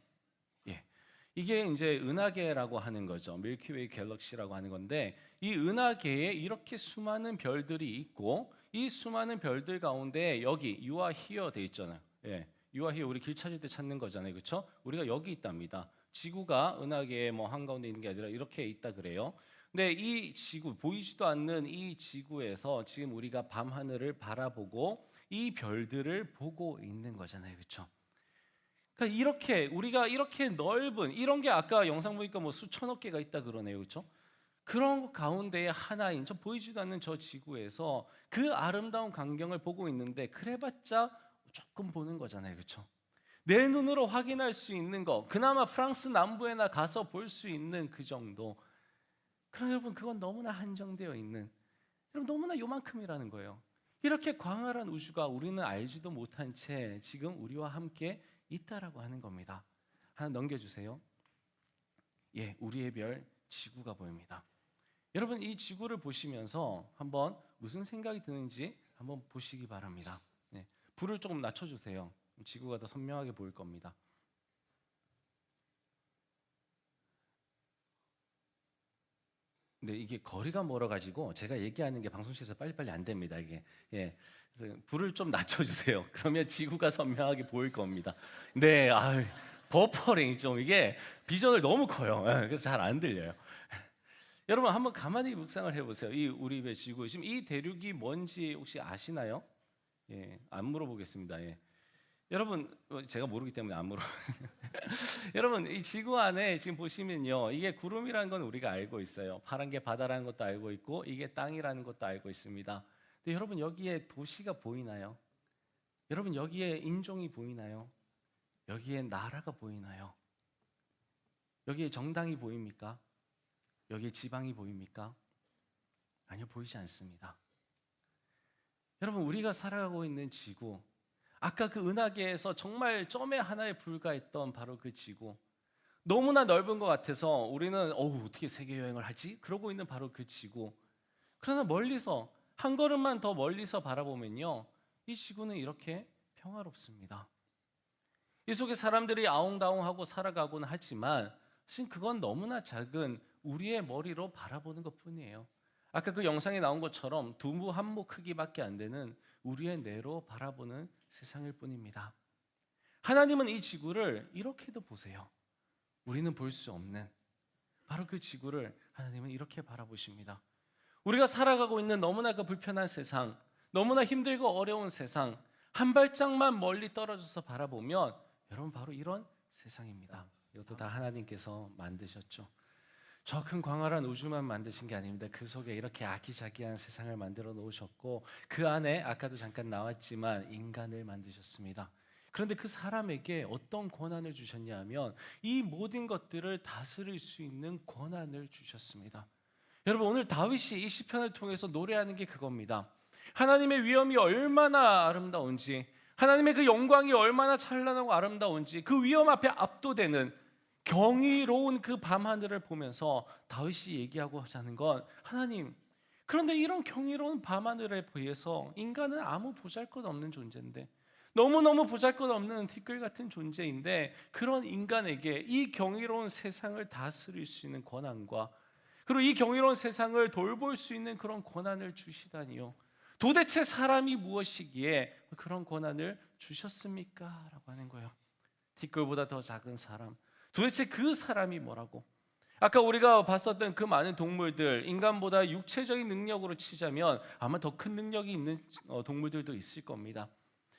이게 이제 은하계라고 하는 거죠. 밀키웨이 갤럭시라고 하는 건데 이 은하계에 이렇게 수많은 별들이 있고 이 수많은 별들 가운데 여기 You are here 돼 있잖아요. You are here 우리 길 찾을 때 찾는 거잖아요, 그렇죠? 우리가 여기 있답니다. 지구가 은하계의 뭐 한가운데 있는 게 아니라 이렇게 있다 그래요. 근데 이 지구 보이지도 않는 이 지구에서 지금 우리가 밤 하늘을 바라보고 이 별들을 보고 있는 거잖아요, 그렇죠? 그러니까 이렇게 우리가 이렇게 넓은 이런 게 아까 영상 보니까 뭐 수천억 개가 있다 그러네요, 그렇죠? 그런 가운데에 하나인 저 보이지도 않는 저 지구에서 그 아름다운 광경을 보고 있는데 그래봤자 조금 보는 거잖아요, 그렇죠? 내 눈으로 확인할 수 있는 거, 그나마 프랑스 남부에나 가서 볼 수 있는 그 정도. 그럼 여러분 그건 너무나 한정되어 있는, 여러분 너무나 요만큼이라는 거예요. 이렇게 광활한 우주가 우리는 알지도 못한 채 지금 우리와 함께 있다라고 하는 겁니다. 하나 넘겨주세요. 우리의 별 지구가 보입니다. 여러분 이 지구를 보시면서 한번 무슨 생각이 드는지 한번 보시기 바랍니다. 불을 조금 낮춰주세요. 지구가 더 선명하게 보일 겁니다. 근데 이게 거리가 멀어가지고 제가 얘기하는 게 방송실에서 빨리빨리 안 됩니다. 이게 그래서 불을 좀 낮춰주세요. 그러면 지구가 선명하게 보일 겁니다. 네, 버퍼링 좀 이게 비전을 너무 커요. 그래서 잘 안 들려요. 여러분 한번 가만히 묵상을 해보세요. 이 우리 배 지구 지금 이 대륙이 뭔지 혹시 아시나요? 안 물어보겠습니다. 여러분 제가 모르기 때문에 안 물어. 여러분 이 지구 안에 지금 보시면요, 이게 구름이라는 건 우리가 알고 있어요. 파란 게 바다라는 것도 알고 있고 이게 땅이라는 것도 알고 있습니다. 근데 여러분 여기에 도시가 보이나요? 여러분 여기에 인종이 보이나요? 여기에 나라가 보이나요? 여기에 정당이 보입니까? 여기에 지방이 보입니까? 아니요, 보이지 않습니다. 여러분 우리가 살아가고 있는 지구, 아까 그 은하계에서 정말 점의 하나에 불과했던 바로 그 지구, 너무나 넓은 것 같아서 우리는 어떻게 세계 여행을 하지? 그러고 있는 바로 그 지구. 그러나 멀리서 한 걸음만 더 멀리서 바라보면요, 이 지구는 이렇게 평화롭습니다. 이 속에 사람들이 아웅다웅하고 살아가곤 하지만 사실 그건 너무나 작은 우리의 머리로 바라보는 것뿐이에요. 아까 그 영상에 나온 것처럼 두부 한 모 크기밖에 안 되는 우리의 뇌로 바라보는 세상일 뿐입니다. 하나님은 이 지구를 이렇게도 보세요. 우리는 볼 수 없는 바로 그 지구를 하나님은 이렇게 바라보십니다. 우리가 살아가고 있는 너무나 그 불편한 세상, 너무나 힘들고 어려운 세상, 한 발짝만 멀리 떨어져서 바라보면 여러분 바로 이런 세상입니다. 이것도 다 하나님께서 만드셨죠. 저 큰 광활한 우주만 만드신 게 아닙니다. 그 속에 이렇게 아기자기한 세상을 만들어 놓으셨고 그 안에 아까도 잠깐 나왔지만 인간을 만드셨습니다. 그런데 그 사람에게 어떤 권한을 주셨냐 하면 이 모든 것들을 다스릴 수 있는 권한을 주셨습니다. 여러분 오늘 다윗이 이 시편을 통해서 노래하는 게 그겁니다. 하나님의 위엄이 얼마나 아름다운지, 하나님의 그 영광이 얼마나 찬란하고 아름다운지, 그 위엄 앞에 압도되는 경이로운 그 밤하늘을 보면서 다윗이 얘기하고 하자는 건, 하나님, 그런데 이런 경이로운 밤하늘에 비해서 인간은 아무 보잘것없는 존재인데, 너무너무 보잘것없는 티끌 같은 존재인데, 그런 인간에게 이 경이로운 세상을 다스릴 수 있는 권한과 그리고 이 경이로운 세상을 돌볼 수 있는 그런 권한을 주시다니요, 도대체 사람이 무엇이기에 그런 권한을 주셨습니까? 라고 하는 거예요. 티끌보다 더 작은 사람, 도대체 그 사람이 뭐라고? 아까 우리가 봤었던 그 많은 동물들, 인간보다 육체적인 능력으로 치자면 아마 더 큰 능력이 있는 동물들도 있을 겁니다.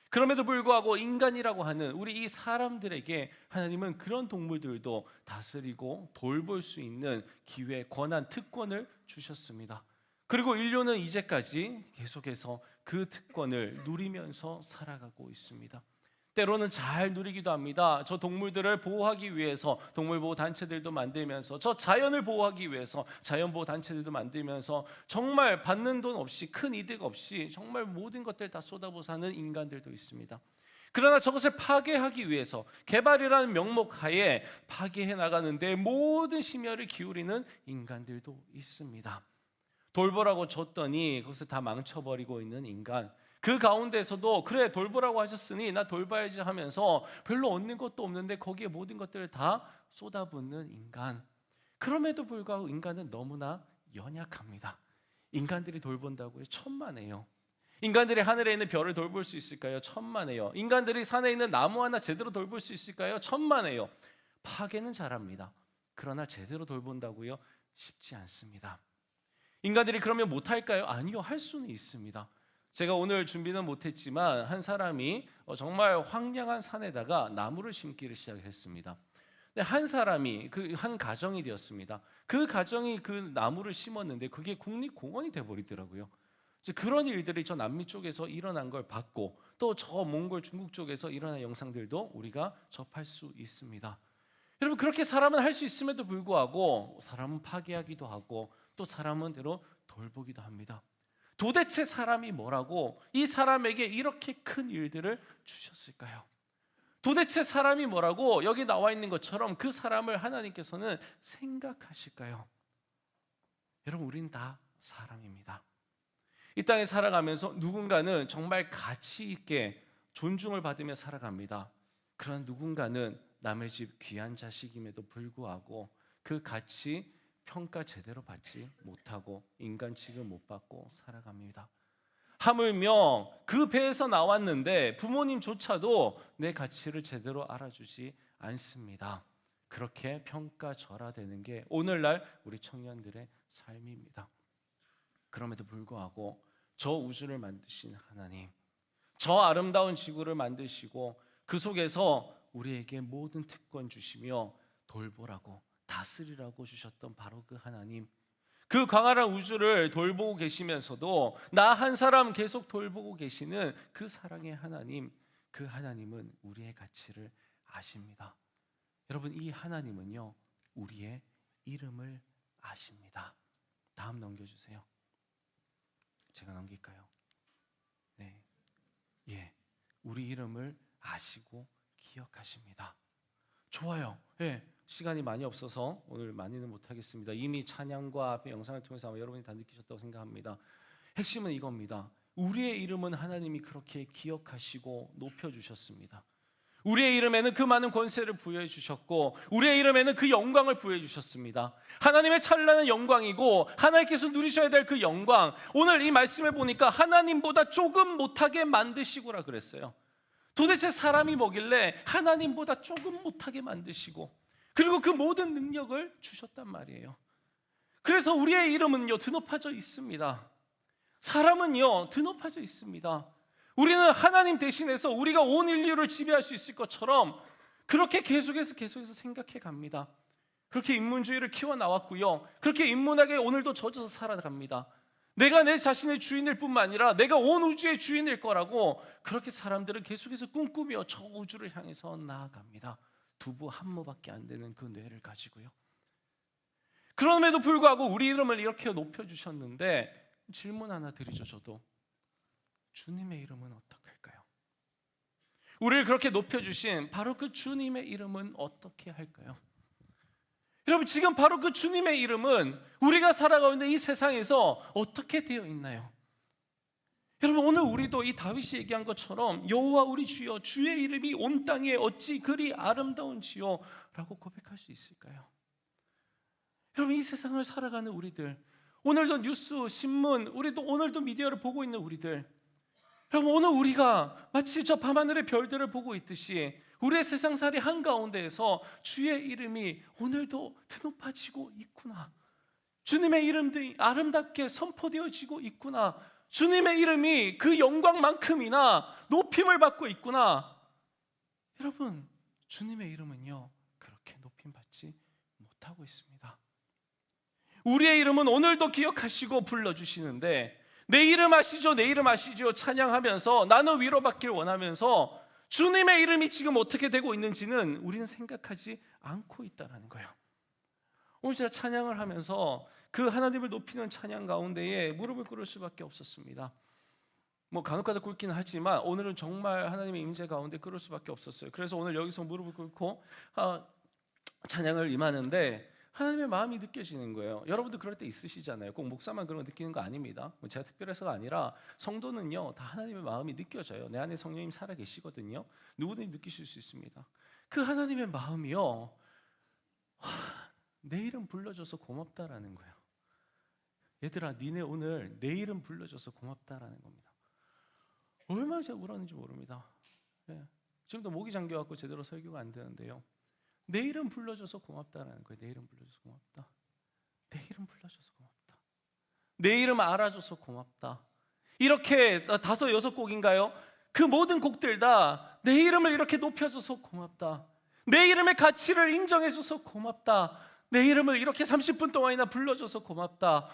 그럼에도 불구하고 인간이라고 하는 우리 이 사람들에게 하나님은 그런 동물들도 다스리고 돌볼 수 있는 기회, 권한, 특권을 주셨습니다. 그리고 인류는 이제까지 계속해서 그 특권을 누리면서 살아가고 있습니다. 때로는 잘 누리기도 합니다. 저 동물들을 보호하기 위해서 동물보호단체들도 만들면서, 저 자연을 보호하기 위해서 자연보호단체들도 만들면서 정말 받는 돈 없이, 큰 이득 없이 정말 모든 것들 다 쏟아부어 사는 인간들도 있습니다. 그러나 저것을 파괴하기 위해서 개발이라는 명목 하에 파괴해 나가는데 모든 심혈을 기울이는 인간들도 있습니다. 돌보라고 줬더니 그것을 다 망쳐버리고 있는 인간, 그 가운데서도 그래 돌보라고 하셨으니 나 돌봐야지 하면서 별로 얻는 것도 없는데 거기에 모든 것들을 다 쏟아붓는 인간. 그럼에도 불구하고 인간은 너무나 연약합니다. 인간들이 돌본다고 해서 천만에요. 인간들이 하늘에 있는 별을 돌볼 수 있을까요? 천만에요. 인간들이 산에 있는 나무 하나 제대로 돌볼 수 있을까요? 천만에요. 파괴는 잘합니다. 그러나 제대로 돌본다고요? 쉽지 않습니다. 인간들이 그러면 못할까요? 아니요, 할 수는 있습니다. 제가 오늘 준비는 못했지만 한 사람이 정말 황량한 산에다가 나무를 심기를 시작했습니다. 한 사람이 한 가정이 되었습니다. 그 가정이 그 나무를 심었는데 그게 국립공원이 돼버리더라고요. 그런 일들이 저 남미 쪽에서 일어난 걸 봤고 또 저 몽골 중국 쪽에서 일어난 영상들도 우리가 접할 수 있습니다. 여러분, 그렇게 사람은 할 수 있음에도 불구하고 사람은 파괴하기도 하고 또 사람은 때로 돌보기도 합니다. 도대체 사람이 뭐라고 이 사람에게 이렇게 큰 일들을 주셨을까요? 도대체 사람이 뭐라고 여기 나와 있는 것처럼 그 사람을 하나님께서는 생각하실까요? 여러분, 우린 다 사람입니다. 이 땅에 살아가면서 누군가는 정말 가치 있게 존중을 받으며 살아갑니다. 그런 누군가는 남의 집 귀한 자식임에도 불구하고 그 가치 평가 제대로 받지 못하고 인간 취급 못 받고 살아갑니다. 하물며 그 배에서 나왔는데 부모님조차도 내 가치를 제대로 알아주지 않습니다. 그렇게 평가절하되는 게 오늘날 우리 청년들의 삶입니다. 그럼에도 불구하고 저 우주를 만드신 하나님, 저 아름다운 지구를 만드시고 그 속에서 우리에게 모든 특권 주시며 돌보라고 다스리라고 주셨던 바로 그 하나님, 그 광활한 우주를 돌보고 계시면서도 나 한 사람 계속 돌보고 계시는 그 사랑의 하나님, 그 하나님은 우리의 가치를 아십니다. 여러분, 이 하나님은요 우리의 이름을 아십니다. 다음 넘겨주세요. 제가 넘길까요? 네, 예, 우리 이름을 아시고 기억하십니다. 좋아요. 예, 시간이 많이 없어서 오늘 많이는 못하겠습니다. 이미 찬양과 앞에 영상을 통해서 아마 여러분이 다 느끼셨다고 생각합니다. 핵심은 이겁니다. 우리의 이름은 하나님이 그렇게 기억하시고 높여주셨습니다. 우리의 이름에는 그 많은 권세를 부여해 주셨고 우리의 이름에는 그 영광을 부여해 주셨습니다. 하나님의 찬란한 영광이고 하나님께서 누리셔야 될 그 영광, 오늘 이 말씀을 보니까 하나님보다 조금 못하게 만드시고라 그랬어요. 도대체 사람이 뭐길래 하나님보다 조금 못하게 만드시고 그리고 그 모든 능력을 주셨단 말이에요. 그래서 우리의 이름은요 드높아져 있습니다. 사람은요 드높아져 있습니다. 우리는 하나님 대신해서 우리가 온 인류를 지배할 수 있을 것처럼 그렇게 계속해서 생각해 갑니다. 그렇게 인문주의를 키워나왔고요, 그렇게 인문학에 오늘도 젖어서 살아갑니다. 내가 내 자신의 주인일 뿐만 아니라 내가 온 우주의 주인일 거라고 그렇게 사람들은 계속해서 꿈꾸며 저 우주를 향해서 나아갑니다. 두부 한 모밖에 안 되는 그 뇌를 가지고요. 그럼에도 불구하고 우리 이름을 이렇게 높여주셨는데 질문 하나 드리죠. 저도 주님의 이름은 어떻게 할까요? 우리를 그렇게 높여주신 바로 그 주님의 이름은 어떻게 할까요? 여러분, 지금 바로 그 주님의 이름은 우리가 살아가고 있는 이 세상에서 어떻게 되어 있나요? 여러분, 오늘 우리도 이 다윗이 얘기한 것처럼 여호와 우리 주여 주의 이름이 온 땅에 어찌 그리 아름다운지요 라고 고백할 수 있을까요? 여러분, 이 세상을 살아가는 우리들, 오늘도 뉴스, 신문, 우리도 오늘도 미디어를 보고 있는 우리들, 여러분, 오늘 우리가 마치 저 밤하늘의 별들을 보고 있듯이 우리의 세상살이 한가운데에서 주의 이름이 오늘도 드높아지고 있구나, 주님의 이름들이 아름답게 선포되어지고 있구나, 주님의 이름이 그 영광만큼이나 높임을 받고 있구나. 여러분, 주님의 이름은요 그렇게 높임받지 못하고 있습니다. 우리의 이름은 오늘도 기억하시고 불러주시는데 내 이름 아시죠? 내 이름 아시죠? 찬양하면서 나는 위로받길 원하면서 주님의 이름이 지금 어떻게 되고 있는지는 우리는 생각하지 않고 있다는 거예요. 오늘 제가 찬양을 하면서 그 하나님을 높이는 찬양 가운데에 무릎을 꿇을 수밖에 없었습니다. 뭐 간혹가다 굵기는 하지만 오늘은 정말 하나님의 임재 가운데 그럴 수밖에 없었어요. 그래서 오늘 여기서 무릎을 꿇고 찬양을 임하는데 하나님의 마음이 느껴지는 거예요. 여러분도 그럴 때 있으시잖아요. 꼭 목사만 그런 거 느끼는 거 아닙니다. 제가 특별해서가 아니라 성도는요 다 하나님의 마음이 느껴져요. 내 안에 성령님 살아 계시거든요. 누구든지 느끼실 수 있습니다. 그 하나님의 마음이요, 내 이름 불러줘서 고맙다라는 거예요. 얘들아, 니네 오늘 내 이름 불러줘서 고맙다라는 겁니다. 얼마나 제가 울었는지 모릅니다. 지금도 목이 잠겨갖고 제대로 설교가 안 되는데요, 내 이름 불러줘서 고맙다라는 거예요. 내 이름 불러줘서 고맙다. 내 이름 불러줘서 고맙다. 내 이름 알아줘서 고맙다. 이렇게 5, 6곡인가요? 그 모든 곡들 다 내 이름을 이렇게 높여줘서 고맙다. 내 이름의 가치를 인정해줘서 고맙다. 내 이름을 이렇게 30분 동안이나 불러줘서 고맙다.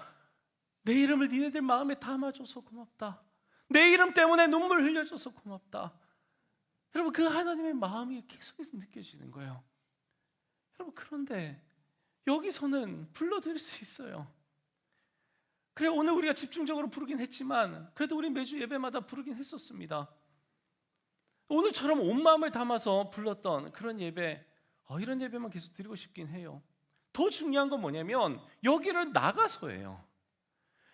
내 이름을 니네들 마음에 담아줘서 고맙다. 내 이름 때문에 눈물 흘려줘서 고맙다. 여러분, 그 하나님의 마음이 계속해서 느껴지는 거예요. 여러분, 그런데 여기서는 불러드릴 수 있어요. 그래, 오늘 우리가 집중적으로 부르긴 했지만 그래도 우리 매주 예배마다 부르긴 했었습니다. 오늘처럼 온 마음을 담아서 불렀던 그런 예배, 이런 예배만 계속 드리고 싶긴 해요. 더 중요한 건 뭐냐면 여기를 나가서예요.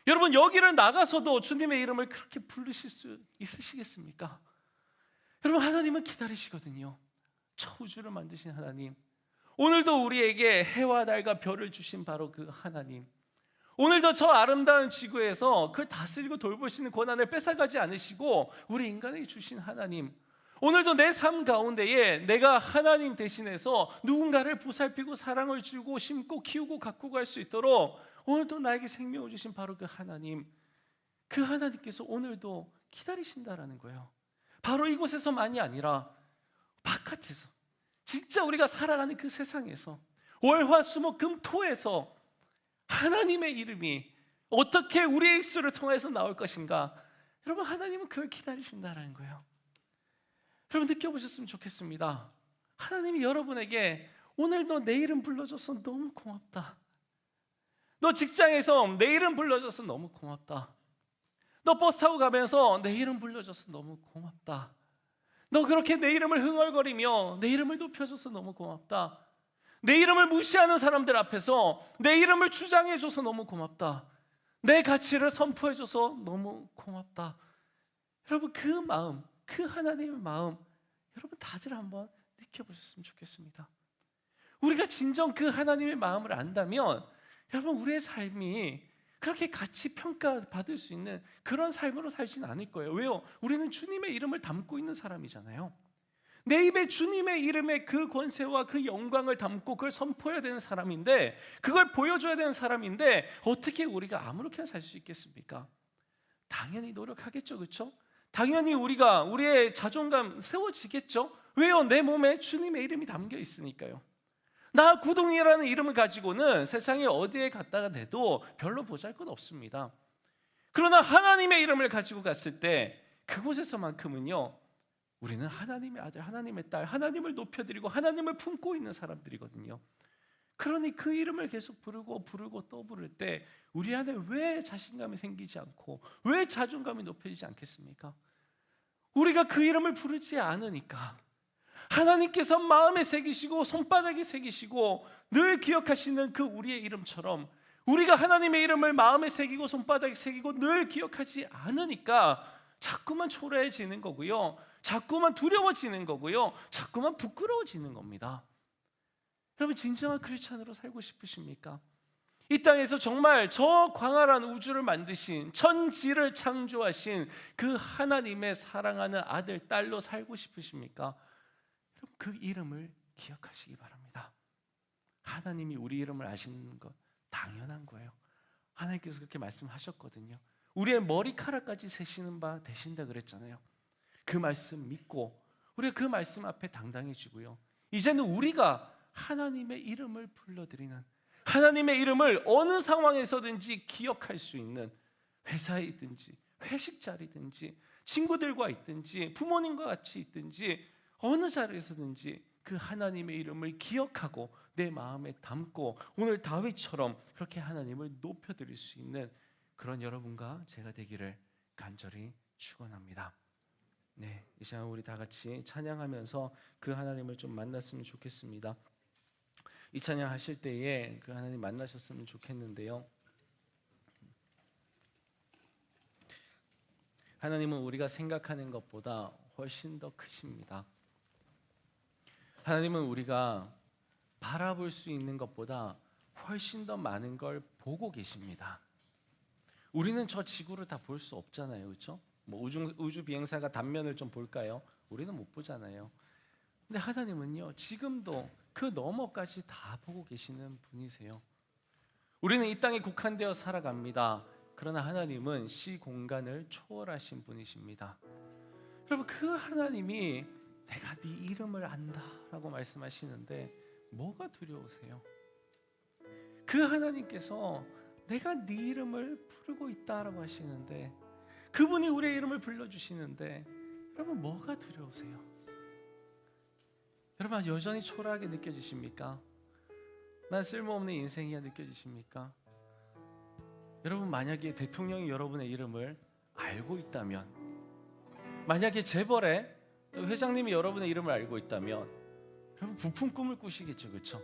여러분, 여기를 나가서도 주님의 이름을 그렇게 부르실 수 있으시겠습니까? 여러분, 하나님은 기다리시거든요. 저 우주를 만드신 하나님, 오늘도 우리에게 해와 달과 별을 주신 바로 그 하나님, 오늘도 저 아름다운 지구에서 그걸 다스리고 돌보시는 권한을 뺏어가지 않으시고 우리 인간에게 주신 하나님, 오늘도 내 삶 가운데에 내가 하나님 대신해서 누군가를 보살피고 사랑을 주고 심고 키우고 가꾸고 할 수 있도록 오늘도 나에게 생명을 주신 바로 그 하나님, 그 하나님께서 오늘도 기다리신다라는 거예요. 바로 이곳에서만이 아니라 바깥에서, 진짜 우리가 살아가는 그 세상에서, 월화수목금토에서 하나님의 이름이 어떻게 우리의 입술을 통해서 나올 것인가, 여러분, 하나님은 그걸 기다리신다라는 거예요. 여러분, 느껴보셨으면 좋겠습니다. 하나님이 여러분에게 오늘 너 내 이름 불러줘서 너무 고맙다. 너 직장에서 내 이름 불러줘서 너무 고맙다. 너 버스 타고 가면서 내 이름 불러줘서 너무 고맙다. 너 그렇게 내 이름을 흥얼거리며 내 이름을 높여줘서 너무 고맙다. 내 이름을 무시하는 사람들 앞에서 내 이름을 주장해줘서 너무 고맙다. 내 가치를 선포해줘서 너무 고맙다. 여러분, 그 마음, 그 하나님의 마음, 여러분 다들 한번 느껴보셨으면 좋겠습니다. 우리가 진정 그 하나님의 마음을 안다면 여러분, 우리의 삶이 그렇게 가치 평가받을 수 있는 그런 삶으로 살지는 않을 거예요. 왜요? 우리는 주님의 이름을 담고 있는 사람이잖아요. 내 입에 주님의 이름의 그 권세와 그 영광을 담고 그걸 선포해야 되는 사람인데, 그걸 보여줘야 되는 사람인데 어떻게 우리가 아무렇게나 살 수 있겠습니까? 당연히 노력하겠죠, 그렇죠? 당연히 우리의 자존감 세워지겠죠. 왜요? 내 몸에 주님의 이름이 담겨 있으니까요. 나 구동이라는 이름을 가지고는 세상에 어디에 갔다가 내도 별로 보잘것 없습니다. 그러나 하나님의 이름을 가지고 갔을 때 그곳에서만큼은요, 우리는 하나님의 아들, 하나님의 딸, 하나님을 높여드리고 하나님을 품고 있는 사람들이거든요. 그러니 그 이름을 계속 부르고 또 부를 때 우리 안에 왜 자신감이 생기지 않고 왜 자존감이 높여지지 않겠습니까? 우리가 그 이름을 부르지 않으니까. 하나님께서 마음에 새기시고 손바닥에 새기시고 늘 기억하시는 그 우리의 이름처럼 우리가 하나님의 이름을 마음에 새기고 손바닥에 새기고 늘 기억하지 않으니까 자꾸만 초라해지는 거고요, 자꾸만 두려워지는 거고요, 자꾸만 부끄러워지는 겁니다. 여러분, 진정한 크리스찬으로 살고 싶으십니까? 이 땅에서 정말 저 광활한 우주를 만드신, 천지를 창조하신 그 하나님의 사랑하는 아들, 딸로 살고 싶으십니까? 여러분, 그 이름을 기억하시기 바랍니다. 하나님이 우리 이름을 아시는 것 당연한 거예요. 하나님께서 그렇게 말씀하셨거든요. 우리의 머리카락까지 세시는 바 되신다 그랬잖아요. 그 말씀 믿고 우리가 그 말씀 앞에 당당해지고요, 이제는 우리가 하나님의 이름을 불러드리는, 하나님의 이름을 어느 상황에서든지 기억할 수 있는, 회사에 있든지 회식 자리든지 친구들과 있든지 부모님과 같이 있든지 어느 자리에서든지 그 하나님의 이름을 기억하고 내 마음에 담고 오늘 다윗처럼 그렇게 하나님을 높여드릴 수 있는 그런 여러분과 제가 되기를 간절히 축원합니다. 네, 이 시간 우리 다 같이 찬양하면서 그 하나님을 좀 만났으면 좋겠습니다. 이 찬양 하실 때에 그 하나님 만나셨으면 좋겠는데요. 하나님은 우리가 생각하는 것보다 훨씬 더 크십니다. 하나님은 우리가 바라볼 수 있는 것보다 훨씬 더 많은 걸 보고 계십니다. 우리는 저 지구를 다 볼 수 없잖아요, 그렇죠? 뭐 우주 비행사가 단면을 좀 볼까요? 우리는 못 보잖아요. 근데 하나님은요, 지금도 그 너머까지 다 보고 계시는 분이세요. 우리는 이 땅에 국한되어 살아갑니다. 그러나 하나님은 시공간을 초월하신 분이십니다. 여러분, 그 하나님이 내가 네 이름을 안다라고 말씀하시는데 뭐가 두려우세요? 그 하나님께서 내가 네 이름을 부르고 있다라고 하시는데, 그분이 우리의 이름을 불러주시는데 여러분, 뭐가 두려우세요? 여러분, 여전히 초라하게 느껴지십니까? 난 쓸모없는 인생이야 느껴지십니까? 여러분, 만약에 대통령이 여러분의 이름을 알고 있다면, 만약에 재벌의 회장님이 여러분의 이름을 알고 있다면 여러분, 부푼 꿈을 꾸시겠죠, 그렇죠?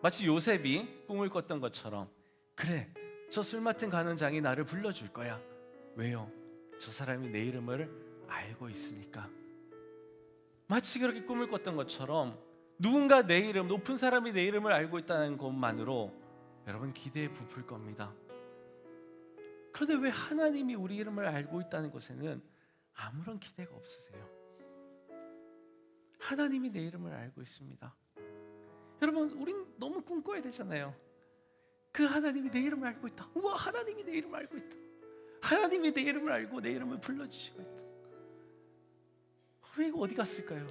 마치 요셉이 꿈을 꿨던 것처럼, 그래, 저 술 맡은 간원장이 나를 불러줄 거야. 왜요? 저 사람이 내 이름을 알고 있으니까. 마치 그렇게 꿈을 꿨던 것처럼 누군가 내 이름, 높은 사람이 내 이름을 알고 있다는 것만으로 여러분 기대에 부풀 겁니다. 그런데 왜 하나님이 우리 이름을 알고 있다는 것에는 아무런 기대가 없으세요? 하나님이 내 이름을 알고 있습니다. 여러분, 우린 너무 꿈꿔야 되잖아요. 그 하나님이 내 이름을 알고 있다. 우와, 하나님이 내 이름을 알고 있다. 하나님이 내 이름을 알고 내 이름을 불러주시고 있다. 왜 이거 어디 갔을까요?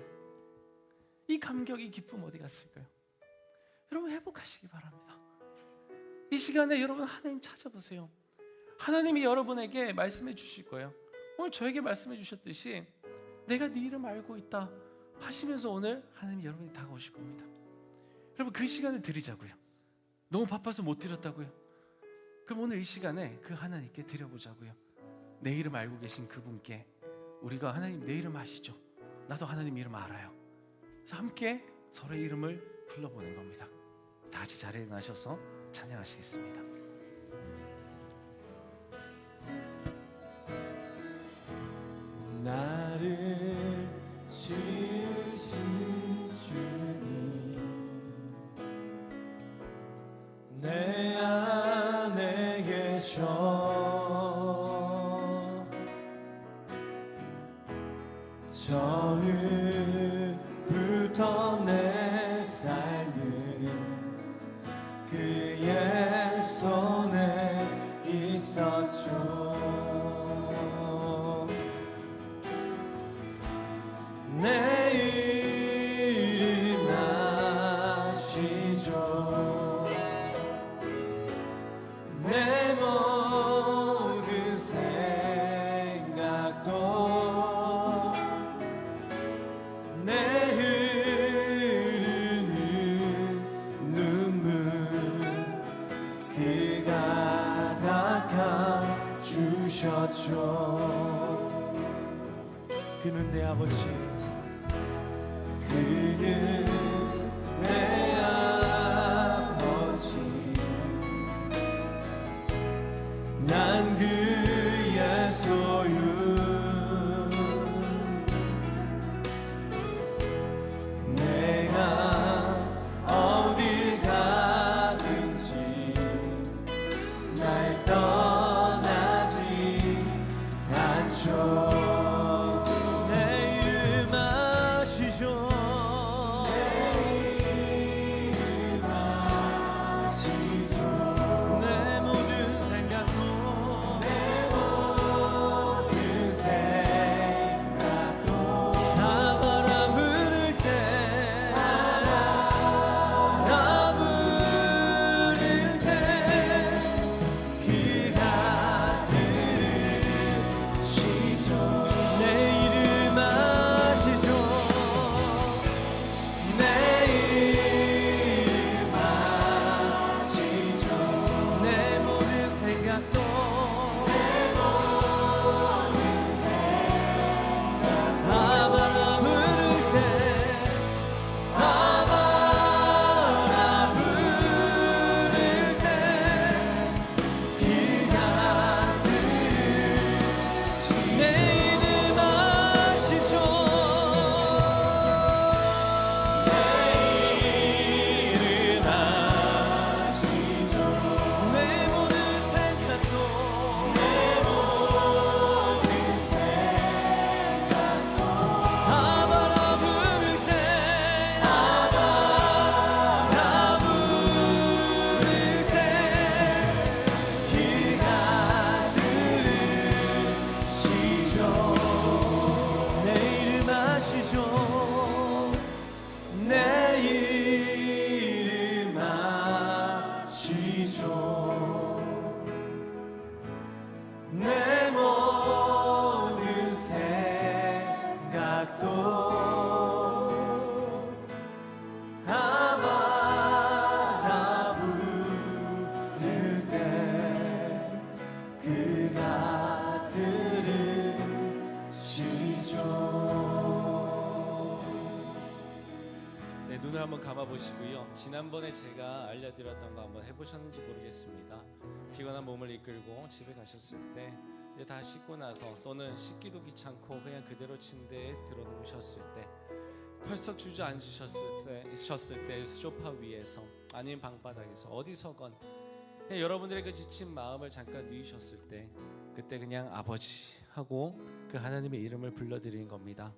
이 감격, 이 기쁨 어디 갔을까요? 여러분, 회복하시기 바랍니다. 이 시간에 여러분, 하나님 찾아보세요. 하나님이 여러분에게 말씀해 주실 거예요. 오늘 저에게 말씀해 주셨듯이 내가 네 이름 알고 있다 하시면서 오늘 하나님이 여러분이 다가오실 겁니다. 여러분, 그 시간을 드리자고요. 너무 바빠서 못 드렸다고요? 그럼 오늘 이 시간에 그 하나님께 드려보자고요. 내 이름 알고 계신 그분께 우리가 하나님 내 이름 아시죠? 나도 하나님 이름 알아요. 그래서 함께 서로의 이름을 불러보는 겁니다. 다 같이 자리에 나셔서 찬양하시겠습니다. 나를 지으신 주님, 내 안에 계셔. 처음부터 내 삶은 그의 손에 있었죠. 내 이름 아시죠? 내 모든 생각도 내 흐르는 눈물 그가 닦아주셨죠. 그는 내 아버지, 그는 내 아버지, 난 그의 소유. 내가 어딜 가든지 날 떠나지 않죠. 내 이름 보시고요. 지난번에 제가 알려드렸던 거 한번 해보셨는지 모르겠습니다. 피곤한 몸을 이끌고 집에 가셨을 때 이제 다 씻고 나서 또는 씻기도 귀찮고 그냥 그대로 침대에 들어 누우셨을 때 털썩 주저앉으셨을 때 소파 위에서 아니면 방바닥에서 어디서건 그냥 여러분들의 그 지친 마음을 잠깐 누이셨을 때 그때 그냥 아버지 하고 그 하나님의 이름을 불러드리는 겁니다.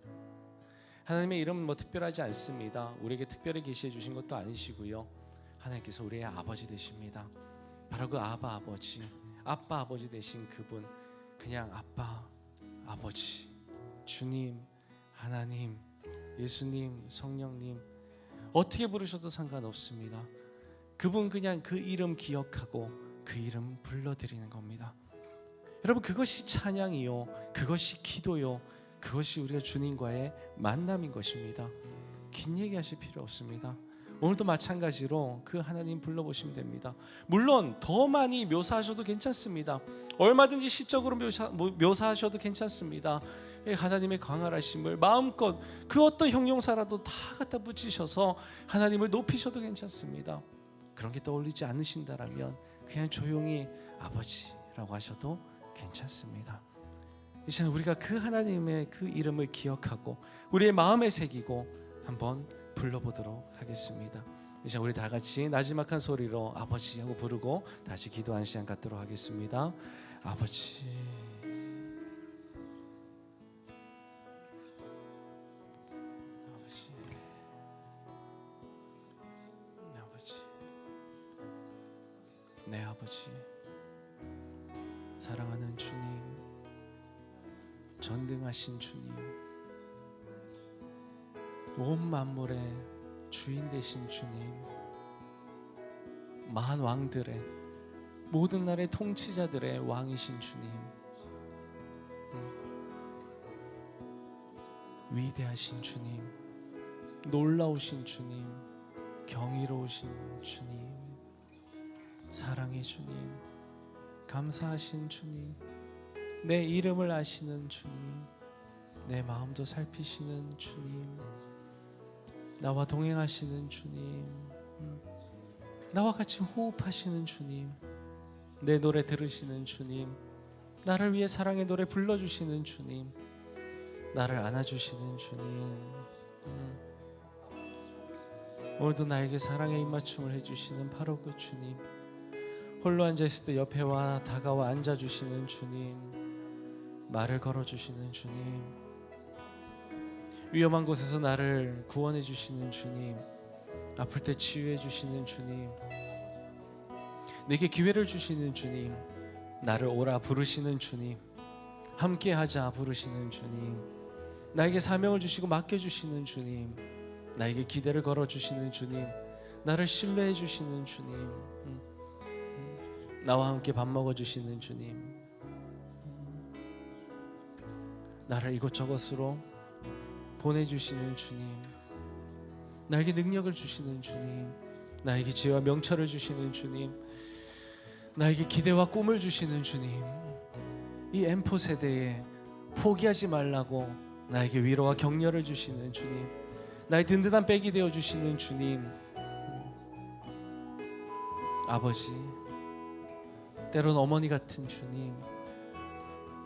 하나님의 이름은 뭐 특별하지 않습니다. 우리에게 특별히 계시해 주신 것도 아니시고요. 하나님께서 우리의 아버지 되십니다. 바로 그 아빠 아버지 되신 그분, 그냥 아빠, 아버지, 주님, 하나님, 예수님, 성령님 어떻게 부르셔도 상관없습니다. 그분 그냥 그 이름 기억하고 그 이름 불러드리는 겁니다. 여러분, 그것이 찬양이요, 그것이 기도요, 그것이 우리가 주님과의 만남인 것입니다. 긴 얘기하실 필요 없습니다. 오늘도 마찬가지로 그 하나님 불러보시면 됩니다. 물론 더 많이 묘사하셔도 괜찮습니다. 얼마든지 시적으로 묘사하셔도 괜찮습니다. 하나님의 광활하심을 마음껏 그 어떤 형용사라도 다 갖다 붙이셔서 하나님을 높이셔도 괜찮습니다. 그런 게 떠올리지 않으신다라면 그냥 조용히 아버지라고 하셔도 괜찮습니다. 이제는 우리가 그 하나님의 그 이름을 기억하고 우리의 마음에 새기고 한번 불러보도록 하겠습니다. 이제 우리 다 같이 나지막한 소리로 아버지 하고 부르고 다시 기도하는 시간 갖도록 하겠습니다. 아버지, 아버지, 아버지, 내 아버지, 사랑하는 주님, 전능하신 주님, 온 만물의 주인 되신 주님, 만 왕들의 모든 나라의 통치자들의 왕이신 주님, 위대하신 주님, 놀라우신 주님, 경이로우신 주님, 사랑의 주님, 감사하신 주님, 내 이름을 아시는 주님, 내 마음도 살피시는 주님, 나와 동행하시는 주님, 나와 같이 호흡하시는 주님, 내 노래 들으시는 주님, 나를 위해 사랑의 노래 불러주시는 주님, 나를 안아주시는 주님, 오늘도 나에게 사랑의 입맞춤을 해주시는 바로 그 주님, 홀로 앉아있을 때 옆에 와 다가와 앉아주시는 주님, 말을 걸어주시는 주님, 위험한 곳에서 나를 구원해 주시는 주님, 아플 때 치유해 주시는 주님, 내게 기회를 주시는 주님, 나를 오라 부르시는 주님, 함께하자 부르시는 주님, 나에게 사명을 주시고 맡겨주시는 주님, 나에게 기대를 걸어주시는 주님, 나를 신뢰해 주시는 주님, 나와 함께 밥 먹어주시는 주님, 나를 이곳저곳으로 보내주시는 주님, 나에게 능력을 주시는 주님, 나에게 지혜와 명철을 주시는 주님, 나에게 기대와 꿈을 주시는 주님, 이 M4 세대에 포기하지 말라고 나에게 위로와 격려를 주시는 주님, 나의 든든한 백이 되어 주시는 주님, 아버지, 때론 어머니 같은 주님,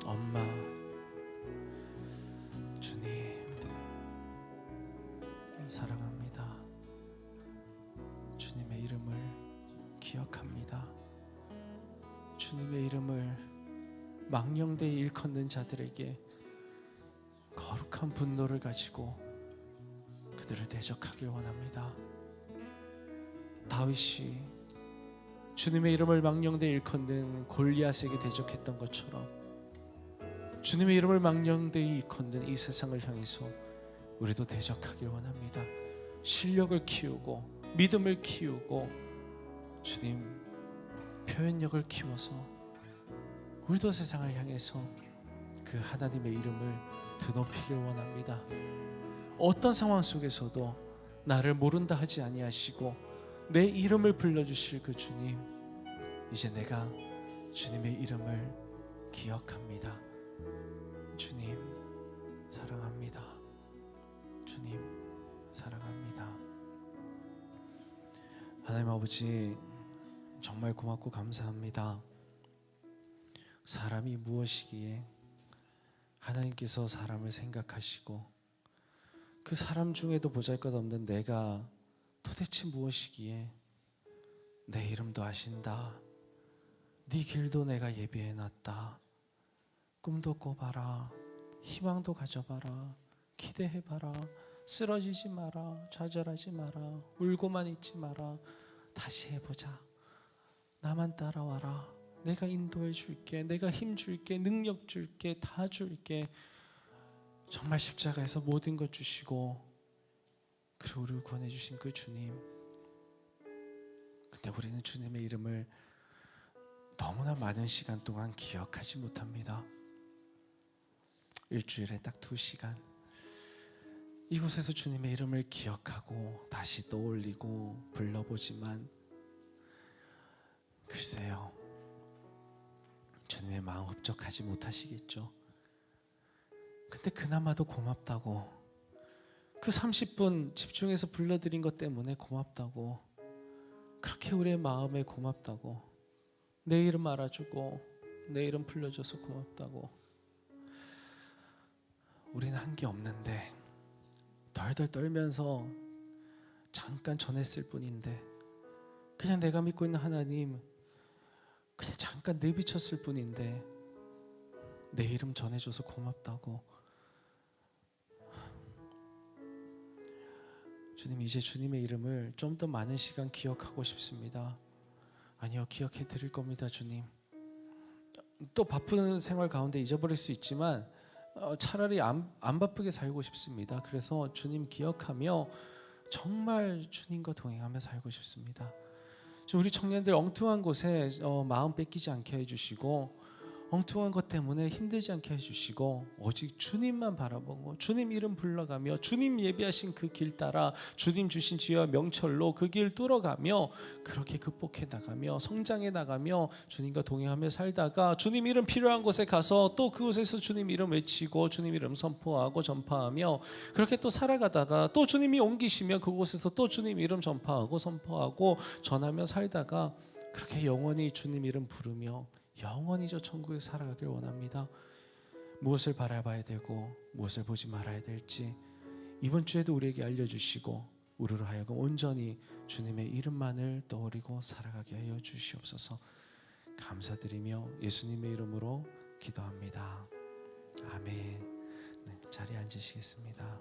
엄마, 주님, 사랑합니다. 주님의 이름을 기억합니다. 주님의 이름을 망령되이 일컫는 자들에게 거룩한 분노를 가지고 그들을 대적하길 원합니다. 다윗이 주님의 이름을 망령되이 일컫는 골리앗에게 대적했던 것처럼 주님의 이름을 망령되이 일컫는 이 세상을 향해서 우리도 대적하길 원합니다. 실력을 키우고 믿음을 키우고 주님 표현력을 키워서 우리도 세상을 향해서 그 하나님의 이름을 드높이길 원합니다. 어떤 상황 속에서도 나를 모른다 하지 아니하시고 내 이름을 불러주실 그 주님, 이제 내가 주님의 이름을 기억합니다. 주님 사랑합니다. 주님 사랑합니다. 하나님 아버지, 정말 고맙고 감사합니다. 사람이 무엇이기에 하나님께서 사람을 생각하시고 그 사람 중에도 보잘것없는 내가 도대체 무엇이기에 내 이름도 아신다. 네 길도 내가 예비해놨다. 꿈도 꿔봐라. 희망도 가져봐라. 기대해봐라. 쓰러지지 마라. 좌절하지 마라. 울고만 있지 마라. 다시 해보자. 나만 따라와라. 내가 인도해 줄게. 내가 힘 줄게. 능력 줄게. 다 줄게. 정말 십자가에서 모든 것 주시고 그리고 우리를 구원해 주신 그 주님. 근데 우리는 주님의 이름을 너무나 많은 시간 동안 기억하지 못합니다. 일주일에 딱 2시간 이곳에서 주님의 이름을 기억하고 다시 떠올리고 불러보지만 글쎄요, 주님의 마음 흡족하지 못하시겠죠. 근데 그나마도 고맙다고, 그 30분 집중해서 불러드린 것 때문에 고맙다고, 그렇게 우리의 마음에 고맙다고, 내 이름 알아주고 내 이름 불러줘서 고맙다고. 우리는 한 게 없는데 덜덜 떨면서 잠깐 전했을 뿐인데, 그냥 내가 믿고 있는 하나님 그냥 잠깐 내비쳤을 뿐인데 내 이름 전해줘서 고맙다고. 주님, 이제 주님의 이름을 좀 더 많은 시간 기억하고 싶습니다. 아니요, 기억해 드릴 겁니다. 주님, 또 바쁜 생활 가운데 잊어버릴 수 있지만 차라리 안 바쁘게 살고 싶습니다. 그래서 주님 기억하며 정말 주님과 동행하며 살고 싶습니다. 우리 청년들 엉뚱한 곳에 마음 뺏기지 않게 해주시고, 엉뚱한 것 때문에 힘들지 않게 해주시고, 오직 주님만 바라보고 주님 이름 불러가며 주님 예비하신 그 길 따라 주님 주신 지혜와 명철로 그 길 뚫어가며 그렇게 극복해 나가며 성장해 나가며 주님과 동행하며 살다가 주님 이름 필요한 곳에 가서 또 그곳에서 주님 이름 외치고 주님 이름 선포하고 전파하며 그렇게 또 살아가다가 또 주님이 옮기시면 그곳에서 또 주님 이름 전파하고 선포하고 전하며 살다가 그렇게 영원히 주님 이름 부르며 영원히 저 천국에 살아가길 원합니다. 무엇을 바라봐야 되고 무엇을 보지 말아야 될지 이번 주에도 우리에게 알려주시고 우리로 하여금 온전히 주님의 이름만을 떠올리고 살아가게 하여 주시옵소서. 감사드리며 예수님의 이름으로 기도합니다. 아멘. 네, 자리에 앉으시겠습니다.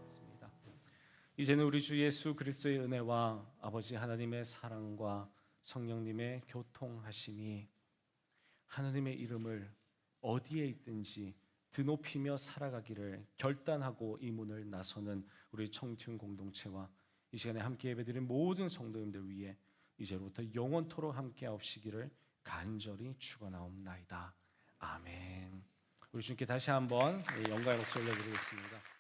이제는 우리 주 예수 그리스도의 은혜와 아버지 하나님의 사랑과 성령님의 교통하심이 하나님의 이름을 어디에 있든지 드높이며 살아가기를 결단하고 이 문을 나서는 우리 청춘 공동체와 이 시간에 함께 예배드린 모든 성도님들 위해 이제부터 영원토록 함께 하옵시기를 간절히 축원하옵나이다. 아멘. 우리 주님께 다시 한번 영광의 박수 올려드리겠습니다.